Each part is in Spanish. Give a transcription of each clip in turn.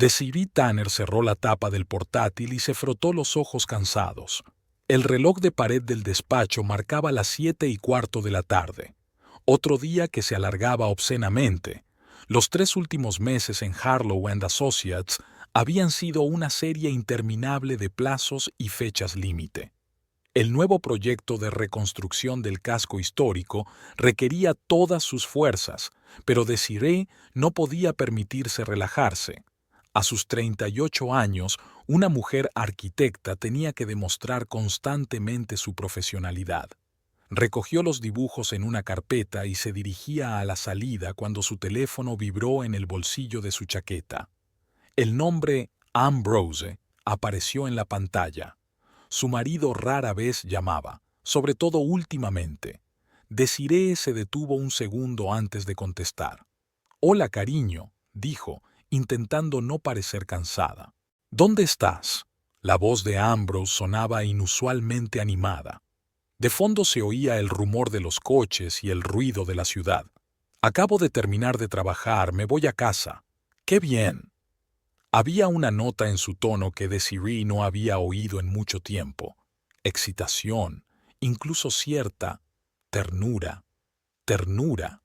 Desiree Tanner cerró la tapa del portátil y se frotó los ojos cansados. El reloj de pared del despacho marcaba las 7:15 de la tarde. Otro día que se alargaba obscenamente. Los 3 últimos meses en Harlow and Associates habían sido una serie interminable de plazos y fechas límite. El nuevo proyecto de reconstrucción del casco histórico requería todas sus fuerzas, pero Desiree no podía permitirse relajarse. A sus 38 años, una mujer arquitecta tenía que demostrar constantemente su profesionalidad. Recogió los dibujos en una carpeta y se dirigía a la salida cuando su teléfono vibró en el bolsillo de su chaqueta. El nombre Ambrose apareció en la pantalla. Su marido rara vez llamaba, sobre todo últimamente. Desiree se detuvo un segundo antes de contestar. «Hola, cariño», dijo, intentando no parecer cansada. «¿Dónde estás?» La voz de Ambrose sonaba inusualmente animada. De fondo se oía el rumor de los coches y el ruido de la ciudad. «Acabo de terminar de trabajar, me voy a casa». «¡Qué bien!». Había una nota en su tono que Desiree no había oído en mucho tiempo. Excitación, incluso cierta ternura. Ternura.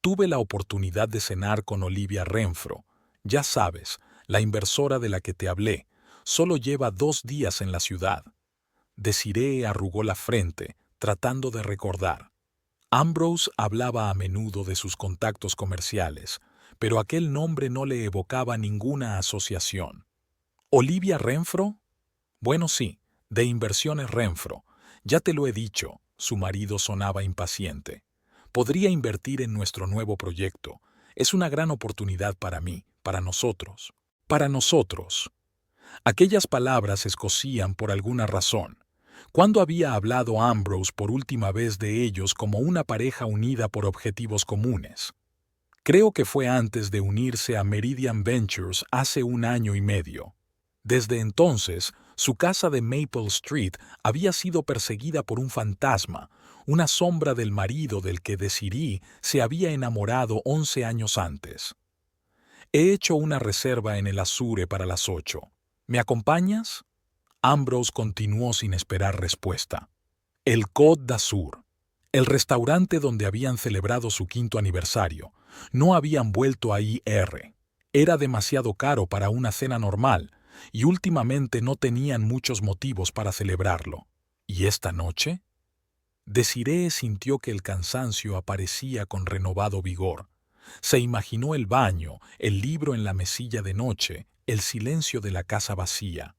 Tuve la oportunidad de cenar con Olivia Renfro. Ya sabes, la inversora de la que te hablé. Solo lleva 2 días en la ciudad. Desiree arrugó la frente, tratando de recordar. Ambrose hablaba a menudo de sus contactos comerciales, pero aquel nombre no le evocaba ninguna asociación. ¿Olivia Renfro? Bueno, sí, de Inversiones Renfro. Ya te lo he dicho, su marido sonaba impaciente. Podría invertir en nuestro nuevo proyecto. Es una gran oportunidad para mí, para nosotros. Para nosotros. Aquellas palabras escocían por alguna razón. ¿Cuándo había hablado Ambrose por última vez de ellos como una pareja unida por objetivos comunes? Creo que fue antes de unirse a Meridian Ventures hace 1 año y medio. Desde entonces, su casa de Maple Street había sido perseguida por un fantasma, una sombra del marido del que Desiree se había enamorado 11 años antes. He hecho una reserva en el Azure para las 8. ¿Me acompañas? Ambrose continuó sin esperar respuesta. El Côte d'Azur, el restaurante donde habían celebrado su 5º aniversario. No habían vuelto a IR. Era demasiado caro para una cena normal, y últimamente no tenían muchos motivos para celebrarlo. ¿Y esta noche? Desiree sintió que el cansancio aparecía con renovado vigor. Se imaginó el baño, el libro en la mesilla de noche, el silencio de la casa vacía.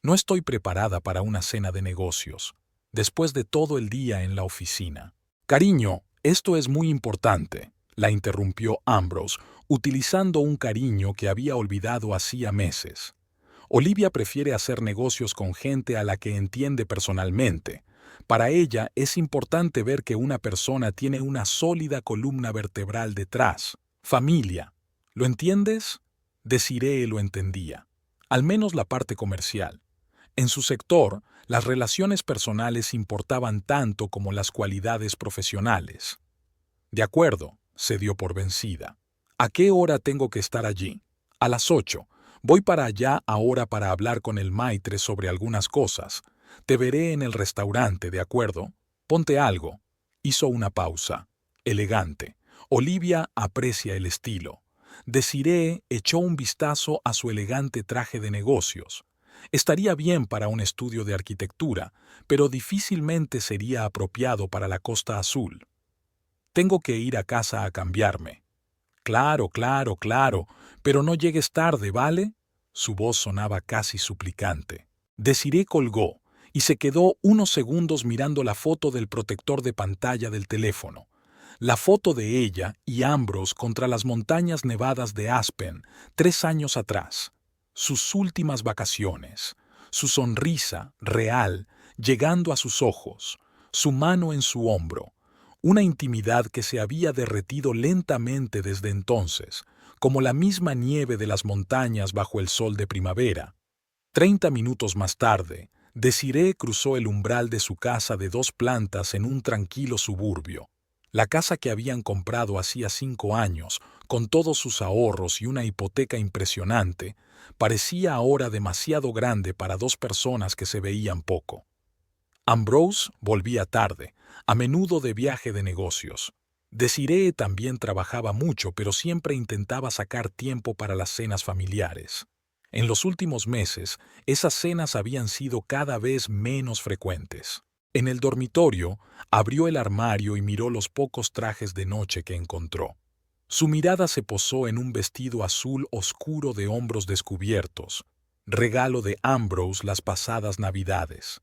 No estoy preparada para una cena de negocios, después de todo el día en la oficina. Cariño, esto es muy importante, la interrumpió Ambrose, utilizando un cariño que había olvidado hacía meses. Olivia prefiere hacer negocios con gente a la que entiende personalmente. Para ella es importante ver que una persona tiene una sólida columna vertebral detrás. Familia. ¿Lo entiendes? Desiree lo entendía. Al menos la parte comercial. En su sector, las relaciones personales importaban tanto como las cualidades profesionales. De acuerdo, se dio por vencida. ¿A qué hora tengo que estar allí? A las 8. Voy para allá ahora para hablar con el maitre sobre algunas cosas. Te veré en el restaurante, ¿de acuerdo? Ponte algo. Hizo una pausa. Elegante. Olivia aprecia el estilo. Desiree echó un vistazo a su elegante traje de negocios. Estaría bien para un estudio de arquitectura, pero difícilmente sería apropiado para la Costa Azul. Tengo que ir a casa a cambiarme. Claro, claro, claro, pero no llegues tarde, ¿vale? Su voz sonaba casi suplicante. Desiree colgó y se quedó unos segundos mirando la foto del protector de pantalla del teléfono. La foto de ella y Ambrose contra las montañas nevadas de Aspen 3 años atrás. Sus últimas vacaciones, su sonrisa real llegando a sus ojos, su mano en su hombro, una intimidad que se había derretido lentamente desde entonces, como la misma nieve de las montañas bajo el sol de primavera. 30 minutos más tarde, Desiree cruzó el umbral de su casa de 2 plantas en un tranquilo suburbio. La casa que habían comprado hacía 5 años, con todos sus ahorros y una hipoteca impresionante, parecía ahora demasiado grande para dos personas que se veían poco. Ambrose volvía tarde, a menudo de viaje de negocios. Desiree también trabajaba mucho, pero siempre intentaba sacar tiempo para las cenas familiares. En los últimos meses, esas cenas habían sido cada vez menos frecuentes. En el dormitorio, abrió el armario y miró los pocos trajes de noche que encontró. Su mirada se posó en un vestido azul oscuro de hombros descubiertos, regalo de Ambrose las pasadas Navidades.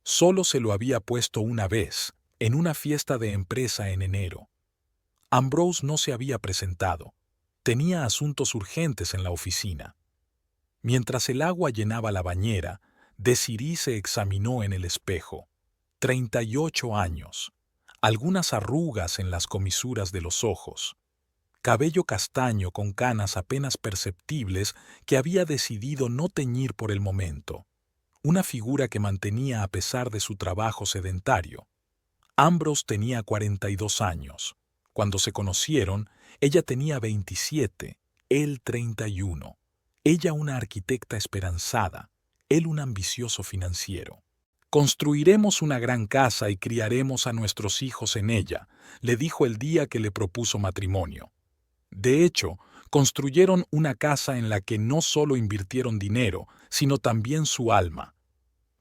Solo se lo había puesto una vez, en una fiesta de empresa en enero. Ambrose no se había presentado. Tenía asuntos urgentes en la oficina. Mientras el agua llenaba la bañera, Desiree se examinó en el espejo. 38 años. Algunas arrugas en las comisuras de los ojos. Cabello castaño con canas apenas perceptibles que había decidido no teñir por el momento. Una figura que mantenía a pesar de su trabajo sedentario. Ambrose tenía 42 años. Cuando se conocieron, ella tenía 27, él 31. Ella una arquitecta esperanzada, él un ambicioso financiero. Construiremos una gran casa y criaremos a nuestros hijos en ella, le dijo el día que le propuso matrimonio. De hecho, construyeron una casa en la que no solo invirtieron dinero, sino también su alma.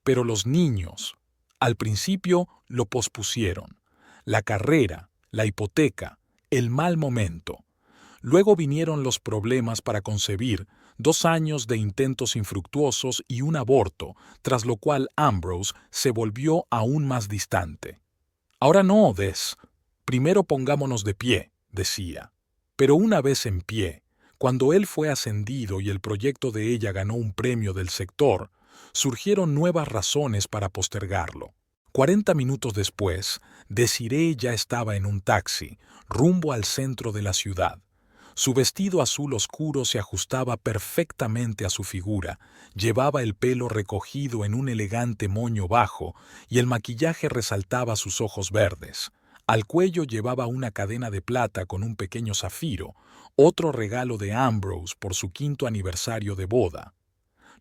Pero los niños, al principio, lo pospusieron. La carrera, la hipoteca, el mal momento. Luego vinieron los problemas para concebir, 2 años de intentos infructuosos y un aborto, tras lo cual Ambrose se volvió aún más distante. Ahora no, Des. Primero pongámonos de pie, decía. Pero una vez en pie, cuando él fue ascendido y el proyecto de ella ganó un premio del sector, surgieron nuevas razones para postergarlo. 40 minutos después, Desiree ya estaba en un taxi, rumbo al centro de la ciudad. Su vestido azul oscuro se ajustaba perfectamente a su figura, llevaba el pelo recogido en un elegante moño bajo y el maquillaje resaltaba sus ojos verdes. Al cuello llevaba una cadena de plata con un pequeño zafiro, otro regalo de Ambrose por su 5º aniversario de boda.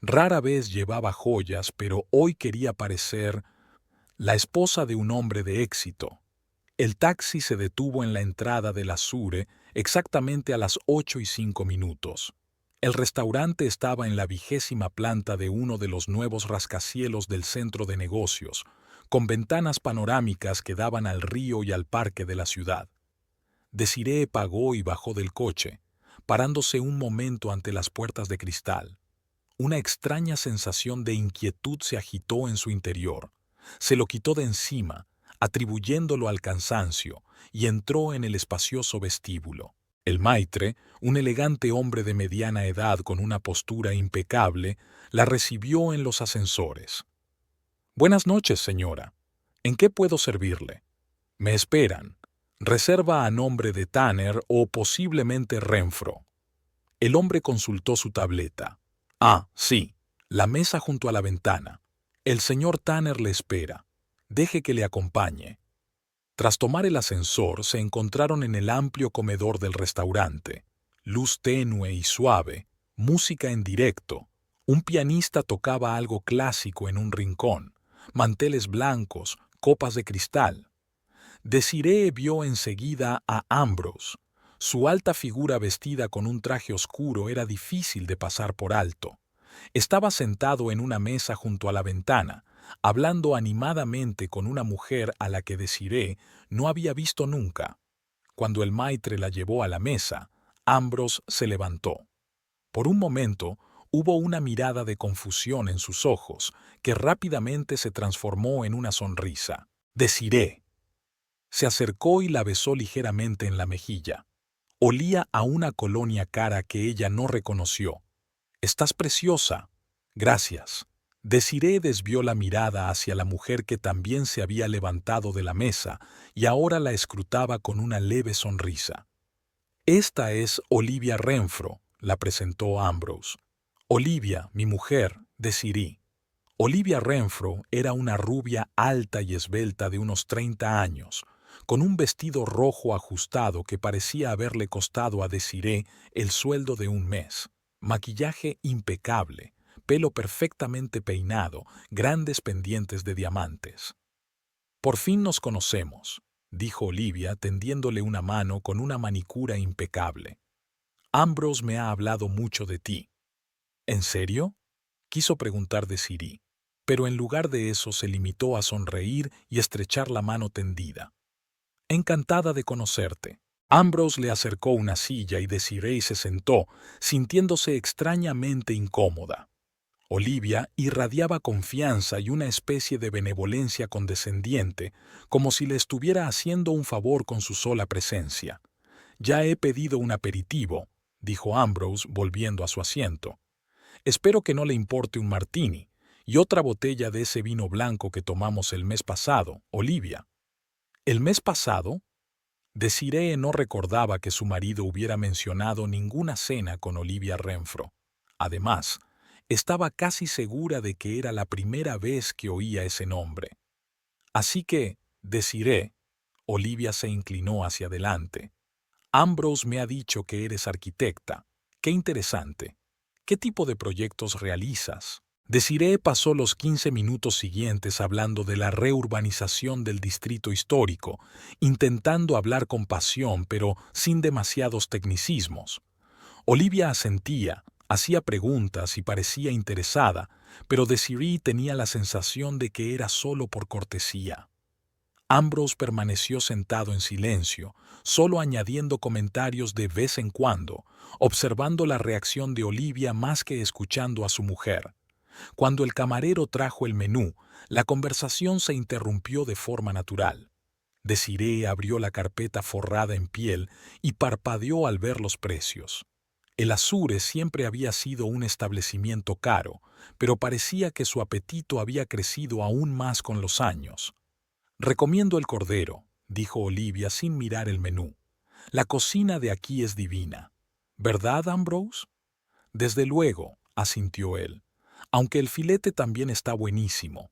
Rara vez llevaba joyas, pero hoy quería parecer la esposa de un hombre de éxito. El taxi se detuvo en la entrada del Azure exactamente a las 8:05. El restaurante estaba en la 20ª planta de uno de los nuevos rascacielos del centro de negocios, con ventanas panorámicas que daban al río y al parque de la ciudad. Desiree pagó y bajó del coche, parándose un momento ante las puertas de cristal. Una extraña sensación de inquietud se agitó en su interior. Se lo quitó de encima, atribuyéndolo al cansancio, y entró en el espacioso vestíbulo. El maitre, un elegante hombre de mediana edad con una postura impecable, la recibió en los ascensores. «Buenas noches, señora. ¿En qué puedo servirle? Me esperan. Reserva a nombre de Tanner o posiblemente Renfro». El hombre consultó su tableta. «Ah, sí, la mesa junto a la ventana. El señor Tanner le espera. Deje que le acompañe». Tras tomar el ascensor, se encontraron en el amplio comedor del restaurante. Luz tenue y suave, música en directo. Un pianista tocaba algo clásico en un rincón, manteles blancos, copas de cristal. Desiree vio enseguida a Ambrose. Su alta figura vestida con un traje oscuro era difícil de pasar por alto. Estaba sentado en una mesa junto a la ventana, hablando animadamente con una mujer a la que Desiree no había visto nunca. Cuando el maitre la llevó a la mesa, Ambrose se levantó. Por un momento hubo una mirada de confusión en sus ojos, que rápidamente se transformó en una sonrisa. «Desiree». Se acercó y la besó ligeramente en la mejilla. Olía a una colonia cara que ella no reconoció. «Estás preciosa». «Gracias». Desiree desvió la mirada hacia la mujer que también se había levantado de la mesa y ahora la escrutaba con una leve sonrisa. «Esta es Olivia Renfro», la presentó Ambrose. «Olivia, mi mujer, Desiree». Olivia Renfro era una rubia alta y esbelta de unos 30 años, con un vestido rojo ajustado que parecía haberle costado a Desiree el sueldo de un mes, maquillaje impecable, pelo perfectamente peinado, grandes pendientes de diamantes. «Por fin nos conocemos», dijo Olivia tendiéndole una mano con una manicura impecable. «Ambrose me ha hablado mucho de ti». «¿En serio?», quiso preguntar Desiree, pero en lugar de eso se limitó a sonreír y estrechar la mano tendida. «Encantada de conocerte». Ambrose le acercó una silla y Desiree se sentó, sintiéndose extrañamente incómoda. Olivia irradiaba confianza y una especie de benevolencia condescendiente, como si le estuviera haciendo un favor con su sola presencia. «Ya he pedido un aperitivo», dijo Ambrose volviendo a su asiento. «Espero que no le importe un martini y otra botella de ese vino blanco que tomamos el mes pasado, Olivia». «¿El mes pasado?». Desiree no recordaba que su marido hubiera mencionado ninguna cena con Olivia Renfro. Además, estaba casi segura de que era la primera vez que oía ese nombre. «Así que, Desiree», Olivia se inclinó hacia adelante, «Ambrose me ha dicho que eres arquitecta. Qué interesante. ¿Qué tipo de proyectos realizas?». Desiree pasó los 15 minutos siguientes hablando de la reurbanización del distrito histórico, intentando hablar con pasión pero sin demasiados tecnicismos. Olivia asentía, hacía preguntas y parecía interesada, pero Desiree tenía la sensación de que era solo por cortesía. Ambrose permaneció sentado en silencio, solo añadiendo comentarios de vez en cuando, observando la reacción de Olivia más que escuchando a su mujer. Cuando el camarero trajo el menú, la conversación se interrumpió de forma natural. Desiree abrió la carpeta forrada en piel y parpadeó al ver los precios. El Azure siempre había sido un establecimiento caro, pero parecía que su apetito había crecido aún más con los años. «Recomiendo el cordero», dijo Olivia sin mirar el menú. «La cocina de aquí es divina». «¿Verdad, Ambrose?». «Desde luego», asintió él, «aunque el filete también está buenísimo».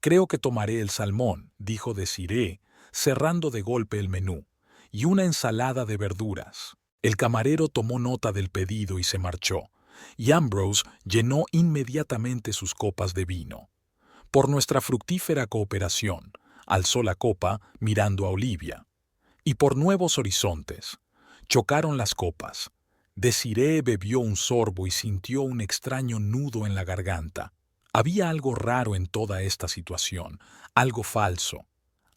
«Creo que tomaré el salmón», dijo Desiree, cerrando de golpe el menú, «y una ensalada de verduras». El camarero tomó nota del pedido y se marchó, y Ambrose llenó inmediatamente sus copas de vino. «Por nuestra fructífera cooperación», alzó la copa mirando a Olivia. «Y por nuevos horizontes». Chocaron las copas. Desiree bebió un sorbo y sintió un extraño nudo en la garganta. Había algo raro en toda esta situación, algo falso.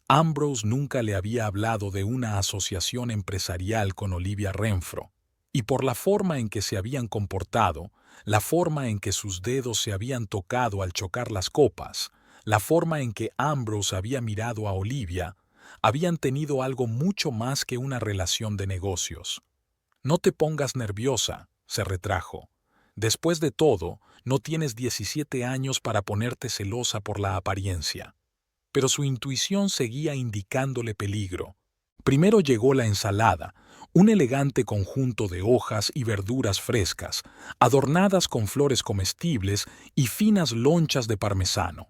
Ambrose nunca le había hablado de una asociación empresarial con Olivia Renfro, y por la forma en que se habían comportado, la forma en que sus dedos se habían tocado al chocar las copas, la forma en que Ambrose había mirado a Olivia, habían tenido algo mucho más que una relación de negocios. «No te pongas nerviosa», se retrajo. «Después de todo, no tienes 17 años para ponerte celosa por la apariencia». Pero su intuición seguía indicándole peligro. Primero llegó la ensalada, un elegante conjunto de hojas y verduras frescas, adornadas con flores comestibles y finas lonchas de parmesano.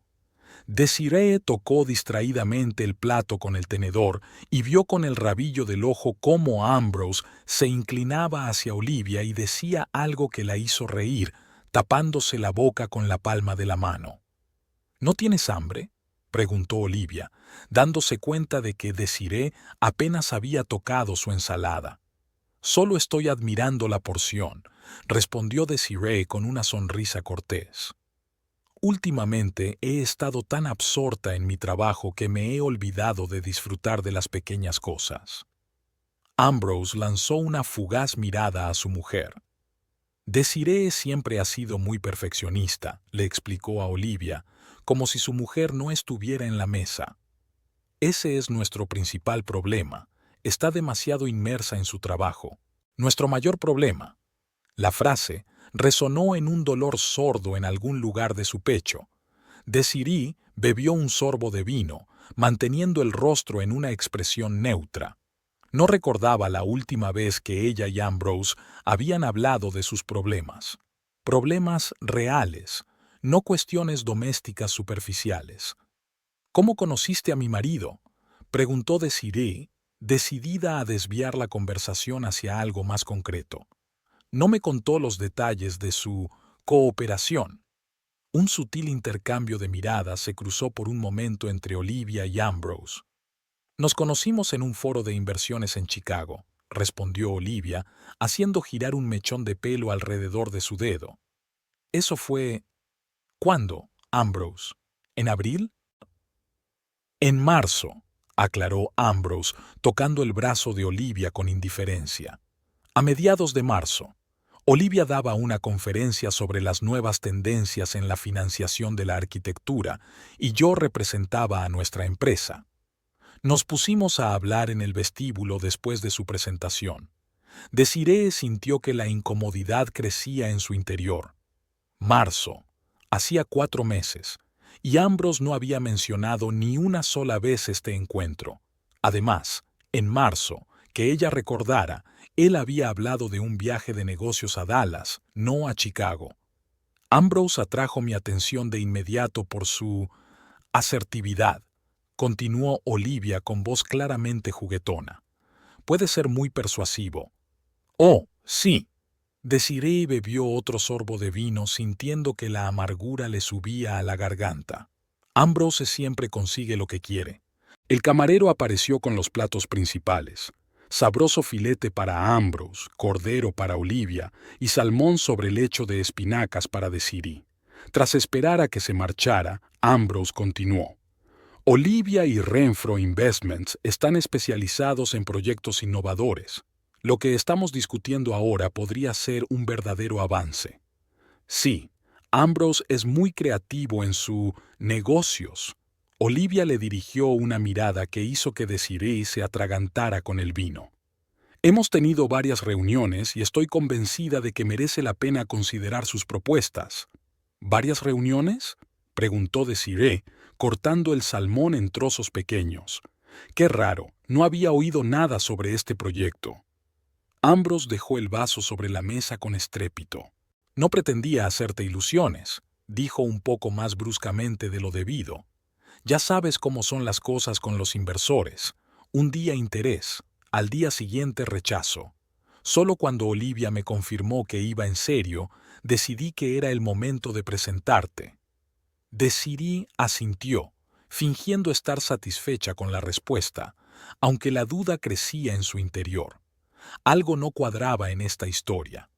Desiree tocó distraídamente el plato con el tenedor y vio con el rabillo del ojo cómo Ambrose se inclinaba hacia Olivia y decía algo que la hizo reír, tapándose la boca con la palma de la mano. «¿No tienes hambre?», preguntó Olivia, dándose cuenta de que Desiree apenas había tocado su ensalada. «Solo estoy admirando la porción», respondió Desiree con una sonrisa cortés. «Últimamente he estado tan absorta en mi trabajo que me he olvidado de disfrutar de las pequeñas cosas». Ambrose lanzó una fugaz mirada a su mujer. «Desiree siempre ha sido muy perfeccionista», le explicó a Olivia, como si su mujer no estuviera en la mesa. «Ese es nuestro principal problema. Está demasiado inmersa en su trabajo. Nuestro mayor problema». La frase resonó en un dolor sordo en algún lugar de su pecho. Desiree bebió un sorbo de vino, manteniendo el rostro en una expresión neutra. No recordaba la última vez que ella y Ambrose habían hablado de sus problemas. Problemas reales, no cuestiones domésticas superficiales. «¿Cómo conociste a mi marido?», Preguntó Desiree, decidida a desviar la conversación hacia algo más concreto. No me contó los detalles de su cooperación. Un sutil intercambio de miradas se cruzó por un momento entre Olivia y Ambrose. Nos conocimos en un foro de inversiones en Chicago, respondió Olivia, haciendo girar un mechón de pelo alrededor de su dedo. Eso fue... ¿Cuándo, Ambrose? ¿En abril? En marzo, aclaró Ambrose, tocando el brazo de Olivia con indiferencia. A mediados de marzo. Olivia daba una conferencia sobre las nuevas tendencias en la financiación de la arquitectura y yo representaba a nuestra empresa. Nos pusimos a hablar en el vestíbulo después de su presentación. Desiree sintió que la incomodidad crecía en su interior. Marzo. Hacía 4 meses, y Ambrose no había mencionado ni una sola vez este encuentro. Además, en marzo, que ella recordara, él había hablado de un viaje de negocios a Dallas, no a Chicago. Ambrose atrajo mi atención de inmediato por su asertividad, continuó Olivia con voz claramente juguetona. Puede ser muy persuasivo. Oh, sí. Desiree bebió otro sorbo de vino sintiendo que la amargura le subía a la garganta. Ambrose siempre consigue lo que quiere. El camarero apareció con los platos principales. Sabroso filete para Ambrose, cordero para Olivia y salmón sobre lecho de espinacas para Desiree. Tras esperar a que se marchara, Ambrose continuó. Olivia y Renfro Investments están especializados en proyectos innovadores. Lo que estamos discutiendo ahora podría ser un verdadero avance. Sí, Ambrose es muy creativo en sus negocios. Olivia le dirigió una mirada que hizo que Desiree se atragantara con el vino. Hemos tenido varias reuniones y estoy convencida de que merece la pena considerar sus propuestas. ¿Varias reuniones?, preguntó Desiree, cortando el salmón en trozos pequeños. Qué raro, no había oído nada sobre este proyecto. Ambrose dejó el vaso sobre la mesa con estrépito. No pretendía hacerte ilusiones, dijo un poco más bruscamente de lo debido. Ya sabes cómo son las cosas con los inversores. Un día interés, al día siguiente rechazo. Solo cuando Olivia me confirmó que iba en serio, decidí que era el momento de presentarte. Desiree asintió, fingiendo estar satisfecha con la respuesta, aunque la duda crecía en su interior. Algo no cuadraba en esta historia.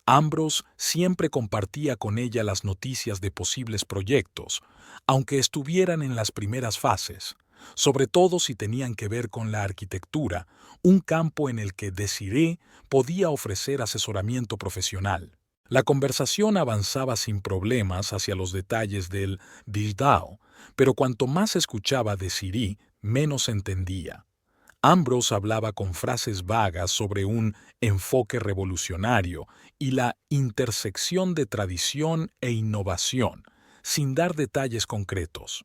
Ambrose siempre compartía con ella las noticias de posibles proyectos, aunque estuvieran en las primeras fases, sobre todo si tenían que ver con la arquitectura, un campo en el que Desiree podía ofrecer asesoramiento profesional. La conversación avanzaba sin problemas hacia los detalles del build-out, pero cuanto más escuchaba Desiree, menos entendía. Ambrose hablaba con frases vagas sobre un enfoque revolucionario y la intersección de tradición e innovación, sin dar detalles concretos.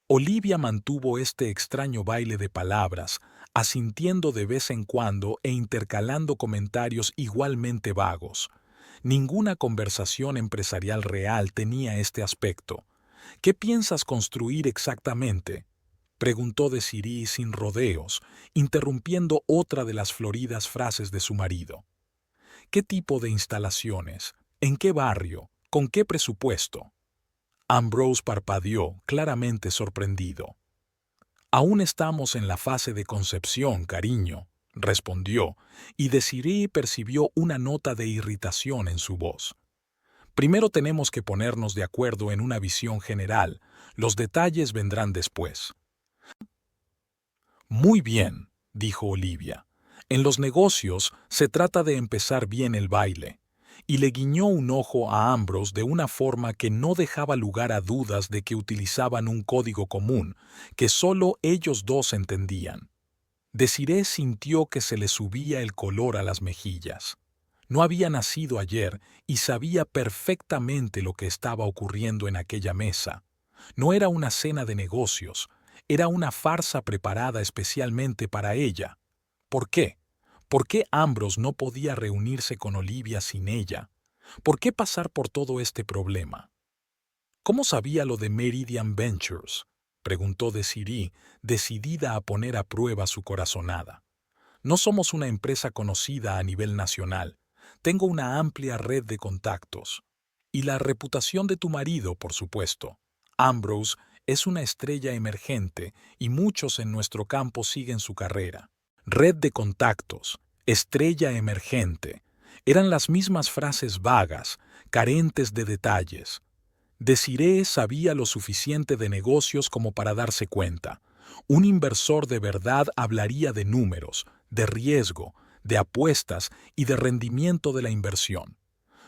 Olivia mantuvo este extraño baile de palabras, asintiendo de vez en cuando e intercalando comentarios igualmente vagos. Ninguna conversación empresarial real tenía este aspecto. ¿Qué piensas construir exactamente?, preguntó Desiree sin rodeos, interrumpiendo otra de las floridas frases de su marido. ¿Qué tipo de instalaciones? ¿En qué barrio? ¿Con qué presupuesto? Ambrose parpadeó, claramente sorprendido. Aún estamos en la fase de concepción, cariño, respondió, y Desiree percibió una nota de irritación en su voz. Primero tenemos que ponernos de acuerdo en una visión general, los detalles vendrán después. Muy bien, dijo Olivia. En los negocios se trata de empezar bien el baile. Y le guiñó un ojo a Ambrose de una forma que no dejaba lugar a dudas de que utilizaban un código común, que solo ellos dos entendían. Desiree sintió que se le subía el color a las mejillas. No había nacido ayer y sabía perfectamente lo que estaba ocurriendo en aquella mesa. No era una cena de negocios, era una farsa preparada especialmente para ella. ¿Por qué? ¿Por qué Ambrose no podía reunirse con Olivia sin ella? ¿Por qué pasar por todo este problema? ¿Cómo sabía lo de Meridian Ventures? preguntó Desiree, decidida a poner a prueba su corazonada. No somos una empresa conocida a nivel nacional. Tengo una amplia red de contactos. Y la reputación de tu marido, por supuesto. Ambrose es una estrella emergente y muchos en nuestro campo siguen su carrera. Red de contactos, estrella emergente. Eran las mismas frases vagas, carentes de detalles. Desiree sabía lo suficiente de negocios como para darse cuenta. Un inversor de verdad hablaría de números, de riesgo, de apuestas y de rendimiento de la inversión,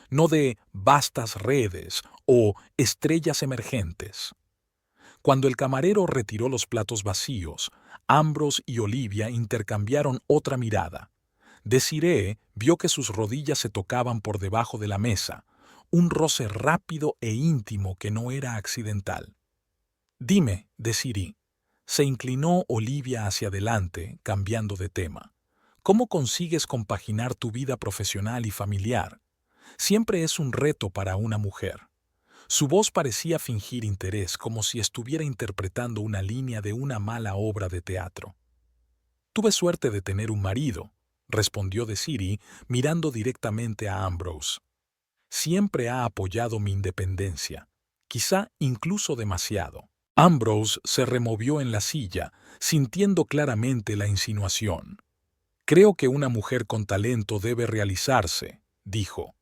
no de vastas redes o estrellas emergentes. Cuando el camarero retiró los platos vacíos, Ambrose y Olivia intercambiaron otra mirada. Desiree vio que sus rodillas se tocaban por debajo de la mesa, un roce rápido e íntimo que no era accidental. «Dime, Desiree», se inclinó Olivia hacia adelante, cambiando de tema. «¿Cómo consigues compaginar tu vida profesional y familiar? Siempre es un reto para una mujer». Su voz parecía fingir interés, como si estuviera interpretando una línea de una mala obra de teatro. «Tuve suerte de tener un marido», respondió Desiree, mirando directamente a Ambrose. «Siempre ha apoyado mi independencia, quizá incluso demasiado». Ambrose se removió en la silla, sintiendo claramente la insinuación. «Creo que una mujer con talento debe realizarse», dijo.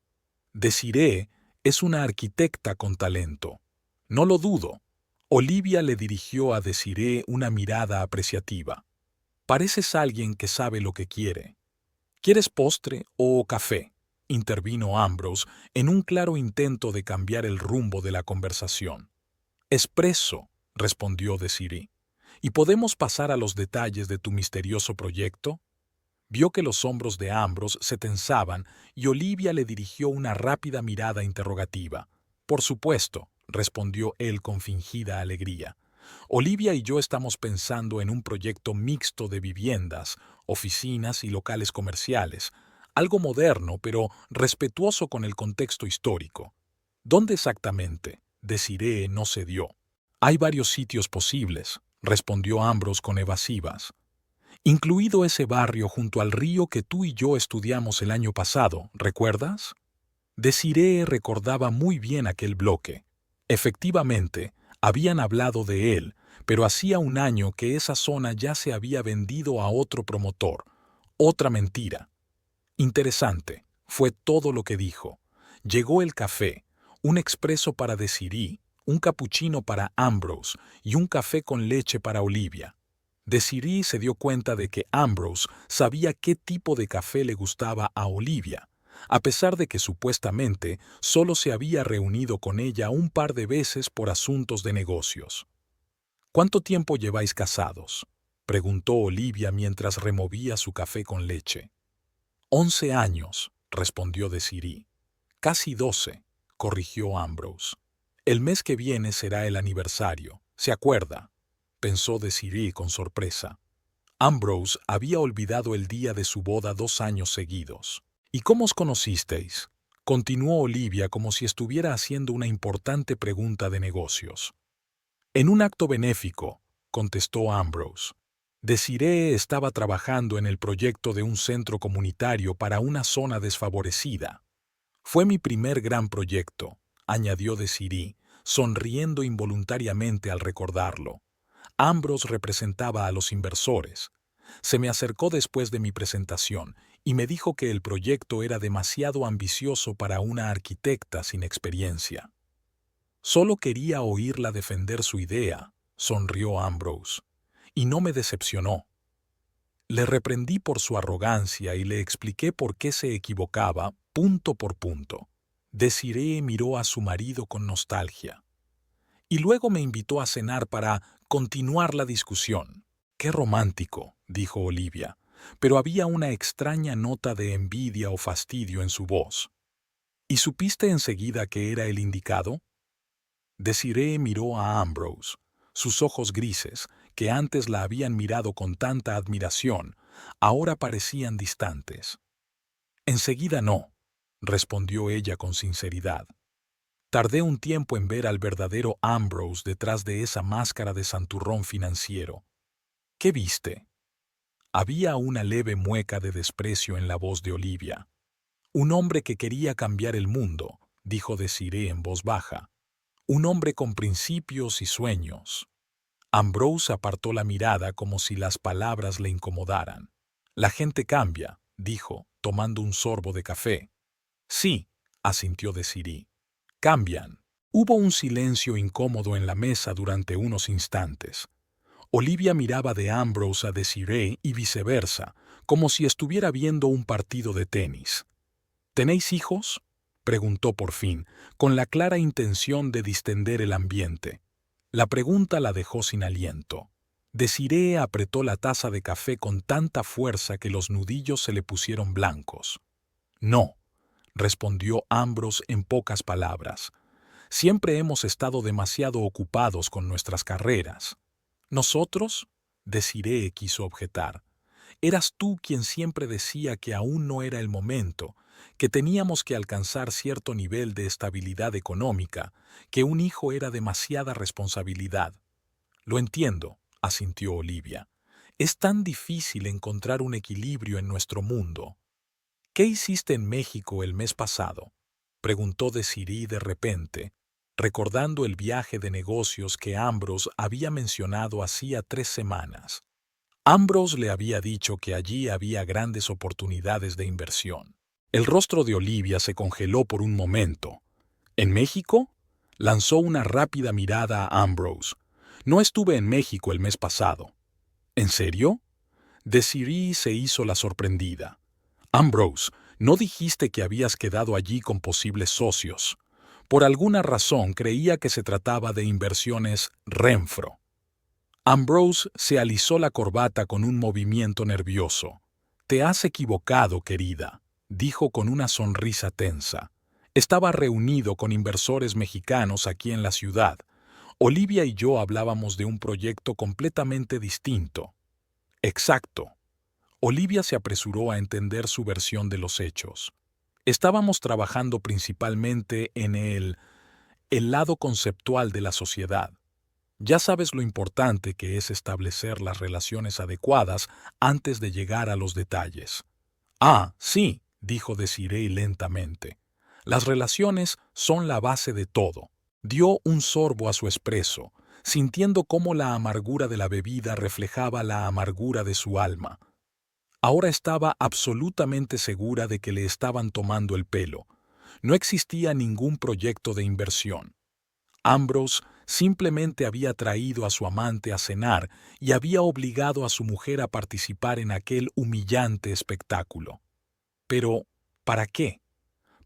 «Desiree es una arquitecta con talento». «No lo dudo». Olivia le dirigió a Desiree una mirada apreciativa. «Pareces alguien que sabe lo que quiere». «¿Quieres postre o café?», intervino Ambrose en un claro intento de cambiar el rumbo de la conversación. «Espresso», respondió Desiree. «¿Y podemos pasar a los detalles de tu misterioso proyecto?». Vio que los hombros de Ambrose se tensaban y Olivia le dirigió una rápida mirada interrogativa. «Por supuesto», respondió él con fingida alegría. «Olivia y yo estamos pensando en un proyecto mixto de viviendas, oficinas y locales comerciales, algo moderno pero respetuoso con el contexto histórico». «¿Dónde exactamente?», Desiree no cedió. «Hay varios sitios posibles», respondió Ambrose con evasivas. «Incluido ese barrio junto al río que tú y yo estudiamos el año pasado, ¿recuerdas?». Desiree recordaba muy bien aquel bloque. Efectivamente, habían hablado de él, pero hacía un año que esa zona ya se había vendido a otro promotor. Otra mentira. «Interesante», fue todo lo que dijo. Llegó el café, un expreso para Desiree, un capuchino para Ambrose y un café con leche para Olivia. Desiree se dio cuenta de que Ambrose sabía qué tipo de café le gustaba a Olivia, a pesar de que supuestamente solo se había reunido con ella un par de veces por asuntos de negocios. «¿Cuánto tiempo lleváis casados?», preguntó Olivia mientras removía su café con leche. «11 años», respondió Desiree. «Casi 12», corrigió Ambrose. «El mes que viene será el aniversario, ¿se acuerda?», pensó Desiree con sorpresa. Ambrose había olvidado el día de su boda 2 años seguidos. «¿Y cómo os conocisteis?», continuó Olivia como si estuviera haciendo una importante pregunta de negocios. «En un acto benéfico», contestó Ambrose. «Desiree estaba trabajando en el proyecto de un centro comunitario para una zona desfavorecida. Fue mi primer gran proyecto», añadió Desiree, sonriendo involuntariamente al recordarlo. Ambrose representaba a los inversores. Se me acercó después de mi presentación y me dijo que el proyecto era demasiado ambicioso para una arquitecta sin experiencia. «Solo quería oírla defender su idea», sonrió Ambrose, «y no me decepcionó». Le reprendí por su arrogancia y le expliqué por qué se equivocaba, punto por punto. Desiree miró a su marido con nostalgia. «Y luego me invitó a cenar para continuar la discusión». «Qué romántico», dijo Olivia, pero había una extraña nota de envidia o fastidio en su voz. «¿Y supiste enseguida que era el indicado?». Desiree miró a Ambrose. Sus ojos grises, que antes la habían mirado con tanta admiración, ahora parecían distantes. «Enseguida no», respondió ella con sinceridad. Tardé un tiempo en ver al verdadero Ambrose detrás de esa máscara de santurrón financiero. ¿Qué viste? Había una leve mueca de desprecio en la voz de Olivia. Un hombre que quería cambiar el mundo, dijo Desiree en voz baja. Un hombre con principios y sueños. Ambrose apartó la mirada como si las palabras le incomodaran. La gente cambia, dijo, tomando un sorbo de café. Sí, asintió Desiree. Cambian. Hubo un silencio incómodo en la mesa durante unos instantes. Olivia miraba de Ambrose a Desiree y viceversa, como si estuviera viendo un partido de tenis. ¿Tenéis hijos?, preguntó por fin, con la clara intención de distender el ambiente. La pregunta la dejó sin aliento. Desiree apretó la taza de café con tanta fuerza que los nudillos se le pusieron blancos. No, respondió Ambrose en pocas palabras. Siempre hemos estado demasiado ocupados con nuestras carreras. ¿Nosotros? Desiree quiso objetar. Eras tú quien siempre decía que aún no era el momento, que teníamos que alcanzar cierto nivel de estabilidad económica, que un hijo era demasiada responsabilidad. Lo entiendo, asintió Olivia. Es tan difícil encontrar un equilibrio en nuestro mundo. ¿Qué hiciste en México el mes pasado?, preguntó Desiree de repente, recordando el viaje de negocios que Ambrose había mencionado hacía 3 semanas. Ambrose le había dicho que allí había grandes oportunidades de inversión. El rostro de Olivia se congeló por un momento. ¿En México? Lanzó una rápida mirada a Ambrose. No estuve en México el mes pasado. ¿En serio? Desiree se hizo la sorprendida. Ambrose, no dijiste que habías quedado allí con posibles socios. Por alguna razón creía que se trataba de inversiones Renfro. Ambrose se alisó la corbata con un movimiento nervioso. Te has equivocado, querida, dijo con una sonrisa tensa. Estaba reunido con inversores mexicanos aquí en la ciudad. Olivia y yo hablábamos de un proyecto completamente distinto. Exacto. Olivia se apresuró a entender su versión de los hechos. Estábamos trabajando principalmente en el lado conceptual de la sociedad. Ya sabes lo importante que es establecer las relaciones adecuadas antes de llegar a los detalles. Ah, sí, dijo Desiree lentamente. Las relaciones son la base de todo. Dio un sorbo a su espresso, sintiendo cómo la amargura de la bebida reflejaba la amargura de su alma. Ahora estaba absolutamente segura de que le estaban tomando el pelo. No existía ningún proyecto de inversión. Ambrose simplemente había traído a su amante a cenar y había obligado a su mujer a participar en aquel humillante espectáculo. Pero, ¿para qué?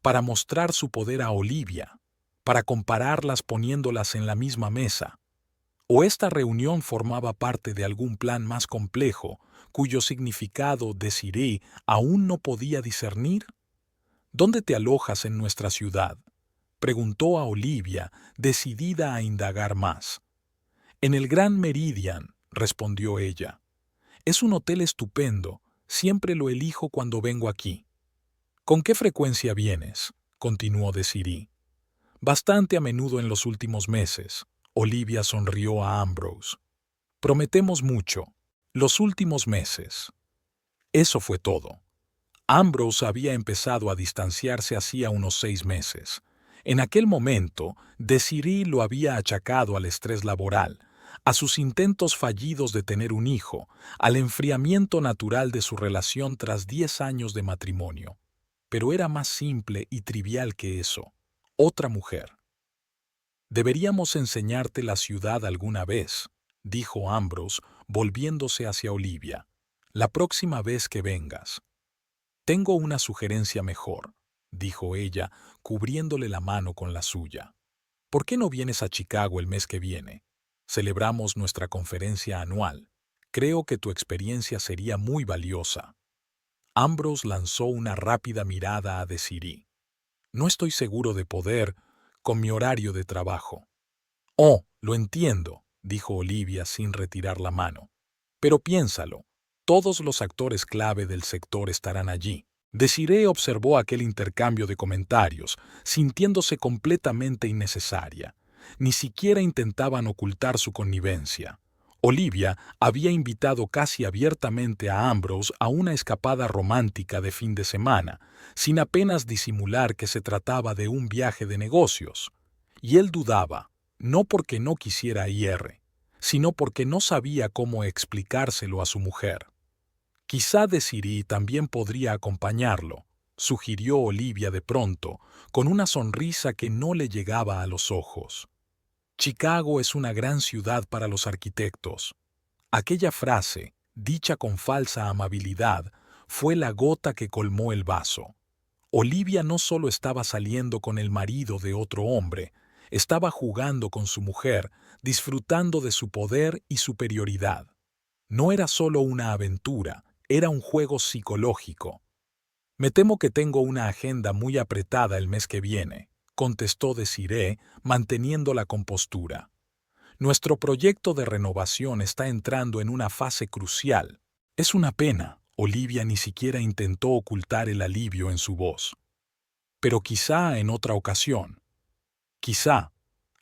Para mostrar su poder a Olivia, para compararlas poniéndolas en la misma mesa. ¿O esta reunión formaba parte de algún plan más complejo, cuyo significado Desiree aún no podía discernir? ¿Dónde te alojas en nuestra ciudad?, preguntó a Olivia, decidida a indagar más. En el Grand Meridian, respondió ella. Es un hotel estupendo, siempre lo elijo cuando vengo aquí. ¿Con qué frecuencia vienes?, continuó Desiree. Bastante a menudo en los últimos meses. Olivia sonrió a Ambrose. Prometemos mucho. Los últimos meses. Eso fue todo. Ambrose había empezado a distanciarse hacía unos 6 meses. En aquel momento, Desiree lo había achacado al estrés laboral, a sus intentos fallidos de tener un hijo, al enfriamiento natural de su relación tras 10 años de matrimonio. Pero era más simple y trivial que eso. Otra mujer. Deberíamos enseñarte la ciudad alguna vez, dijo Ambrose, volviéndose hacia Olivia. La próxima vez que vengas. Tengo una sugerencia mejor, dijo ella, cubriéndole la mano con la suya. ¿Por qué no vienes a Chicago el mes que viene? Celebramos nuestra conferencia anual. Creo que tu experiencia sería muy valiosa. Ambrose lanzó una rápida mirada a Desiree. No estoy seguro de poder, con mi horario de trabajo. Oh, lo entiendo, dijo Olivia sin retirar la mano. Pero piénsalo, todos los actores clave del sector estarán allí. Desiree observó aquel intercambio de comentarios, sintiéndose completamente innecesaria. Ni siquiera intentaban ocultar su connivencia. Olivia había invitado casi abiertamente a Ambrose a una escapada romántica de fin de semana, sin apenas disimular que se trataba de un viaje de negocios. Y él dudaba, no porque no quisiera ir, sino porque no sabía cómo explicárselo a su mujer. Quizá Desiree también podría acompañarlo, sugirió Olivia de pronto, con una sonrisa que no le llegaba a los ojos. Chicago es una gran ciudad para los arquitectos. Aquella frase, dicha con falsa amabilidad, fue la gota que colmó el vaso. Olivia no solo estaba saliendo con el marido de otro hombre, estaba jugando con su mujer, disfrutando de su poder y superioridad. No era solo una aventura, era un juego psicológico. Me temo que tengo una agenda muy apretada el mes que viene, contestó Desiree, manteniendo la compostura. Nuestro proyecto de renovación está entrando en una fase crucial. Es una pena, Olivia ni siquiera intentó ocultar el alivio en su voz. Pero quizá en otra ocasión. Quizá,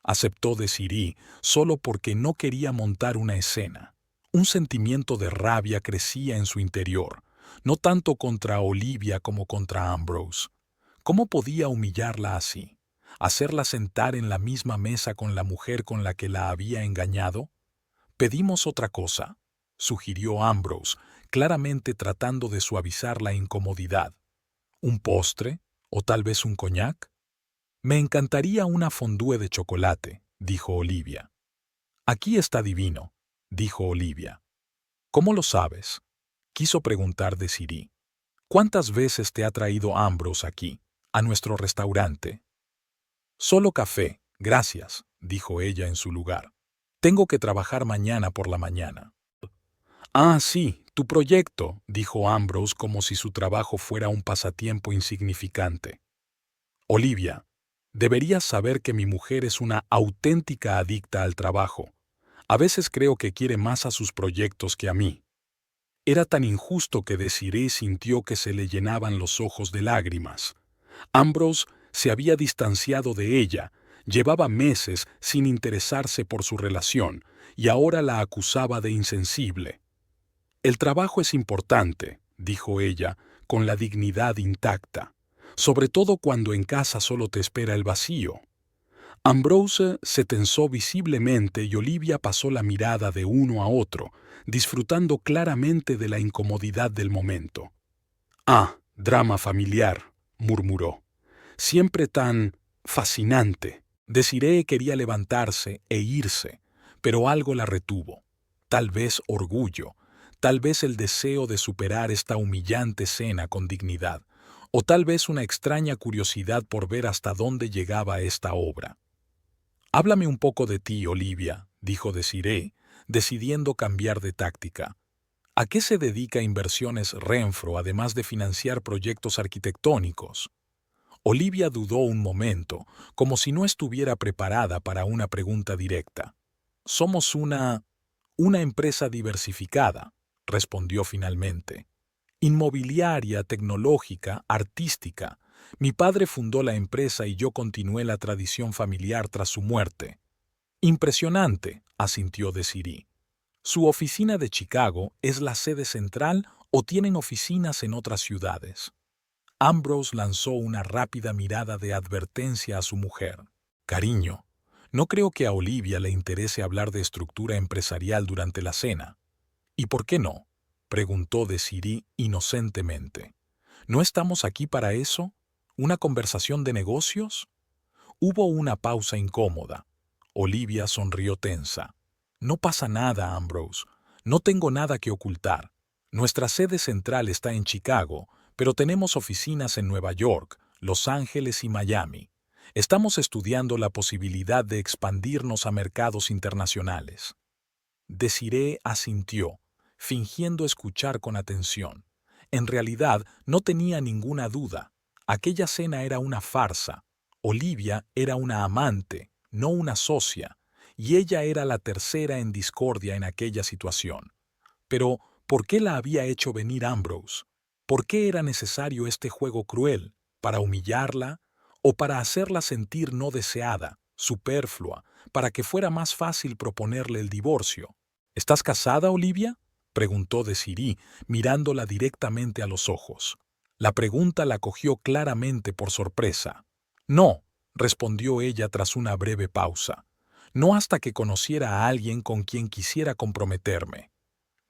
aceptó Desiree, solo porque no quería montar una escena. Un sentimiento de rabia crecía en su interior, no tanto contra Olivia como contra Ambrose. ¿Cómo podía humillarla así? ¿Hacerla sentar en la misma mesa con la mujer con la que la había engañado? Pedimos otra cosa, sugirió Ambrose, claramente tratando de suavizar la incomodidad. ¿Un postre? ¿O tal vez un coñac? Me encantaría una fondue de chocolate, dijo Olivia. Aquí está divino, dijo Olivia. ¿Cómo lo sabes? Quiso preguntar Desiree. ¿Cuántas veces te ha traído Ambrose aquí, a nuestro restaurante? Solo café, gracias, dijo ella en su lugar. Tengo que trabajar mañana por la mañana. Ah, sí, tu proyecto, dijo Ambrose como si su trabajo fuera un pasatiempo insignificante. Olivia, deberías saber que mi mujer es una auténtica adicta al trabajo. A veces creo que quiere más a sus proyectos que a mí. Era tan injusto que Desiree sintió que se le llenaban los ojos de lágrimas. Ambrose se había distanciado de ella, llevaba meses sin interesarse por su relación y ahora la acusaba de insensible. El trabajo es importante, dijo ella, con la dignidad intacta, sobre todo cuando en casa solo te espera el vacío. Ambrose se tensó visiblemente y Olivia pasó la mirada de uno a otro, disfrutando claramente de la incomodidad del momento. «Ah, drama familiar», murmuró. «Siempre tan fascinante». Desiree quería levantarse e irse, pero algo la retuvo. Tal vez orgullo, tal vez el deseo de superar esta humillante cena con dignidad, o tal vez una extraña curiosidad por ver hasta dónde llegaba esta obra. «Háblame un poco de ti, Olivia», dijo Desiree, decidiendo cambiar de táctica. ¿A qué se dedica Inversiones Renfro además de financiar proyectos arquitectónicos? Olivia dudó un momento, como si no estuviera preparada para una pregunta directa. Somos una empresa diversificada, respondió finalmente. Inmobiliaria, tecnológica, artística. Mi padre fundó la empresa y yo continué la tradición familiar tras su muerte. Impresionante, asintió Desiree. ¿Su oficina de Chicago es la sede central o tienen oficinas en otras ciudades? Ambrose lanzó una rápida mirada de advertencia a su mujer. Cariño, no creo que a Olivia le interese hablar de estructura empresarial durante la cena. ¿Y por qué no?, preguntó Desiree inocentemente. ¿No estamos aquí para eso? ¿Una conversación de negocios? Hubo una pausa incómoda. Olivia sonrió tensa. No pasa nada, Ambrose. No tengo nada que ocultar. Nuestra sede central está en Chicago, pero tenemos oficinas en Nueva York, Los Ángeles y Miami. Estamos estudiando la posibilidad de expandirnos a mercados internacionales. Desiree asintió, fingiendo escuchar con atención. En realidad, no tenía ninguna duda. Aquella cena era una farsa. Olivia era una amante, no una socia, y ella era la tercera en discordia en aquella situación. Pero, ¿por qué la había hecho venir Ambrose? ¿Por qué era necesario este juego cruel? ¿Para humillarla? ¿O para hacerla sentir no deseada, superflua, para que fuera más fácil proponerle el divorcio? ¿Estás casada, Olivia?, preguntó Desiree, mirándola directamente a los ojos. La pregunta la cogió claramente por sorpresa. No, respondió ella tras una breve pausa. No hasta que conociera a alguien con quien quisiera comprometerme.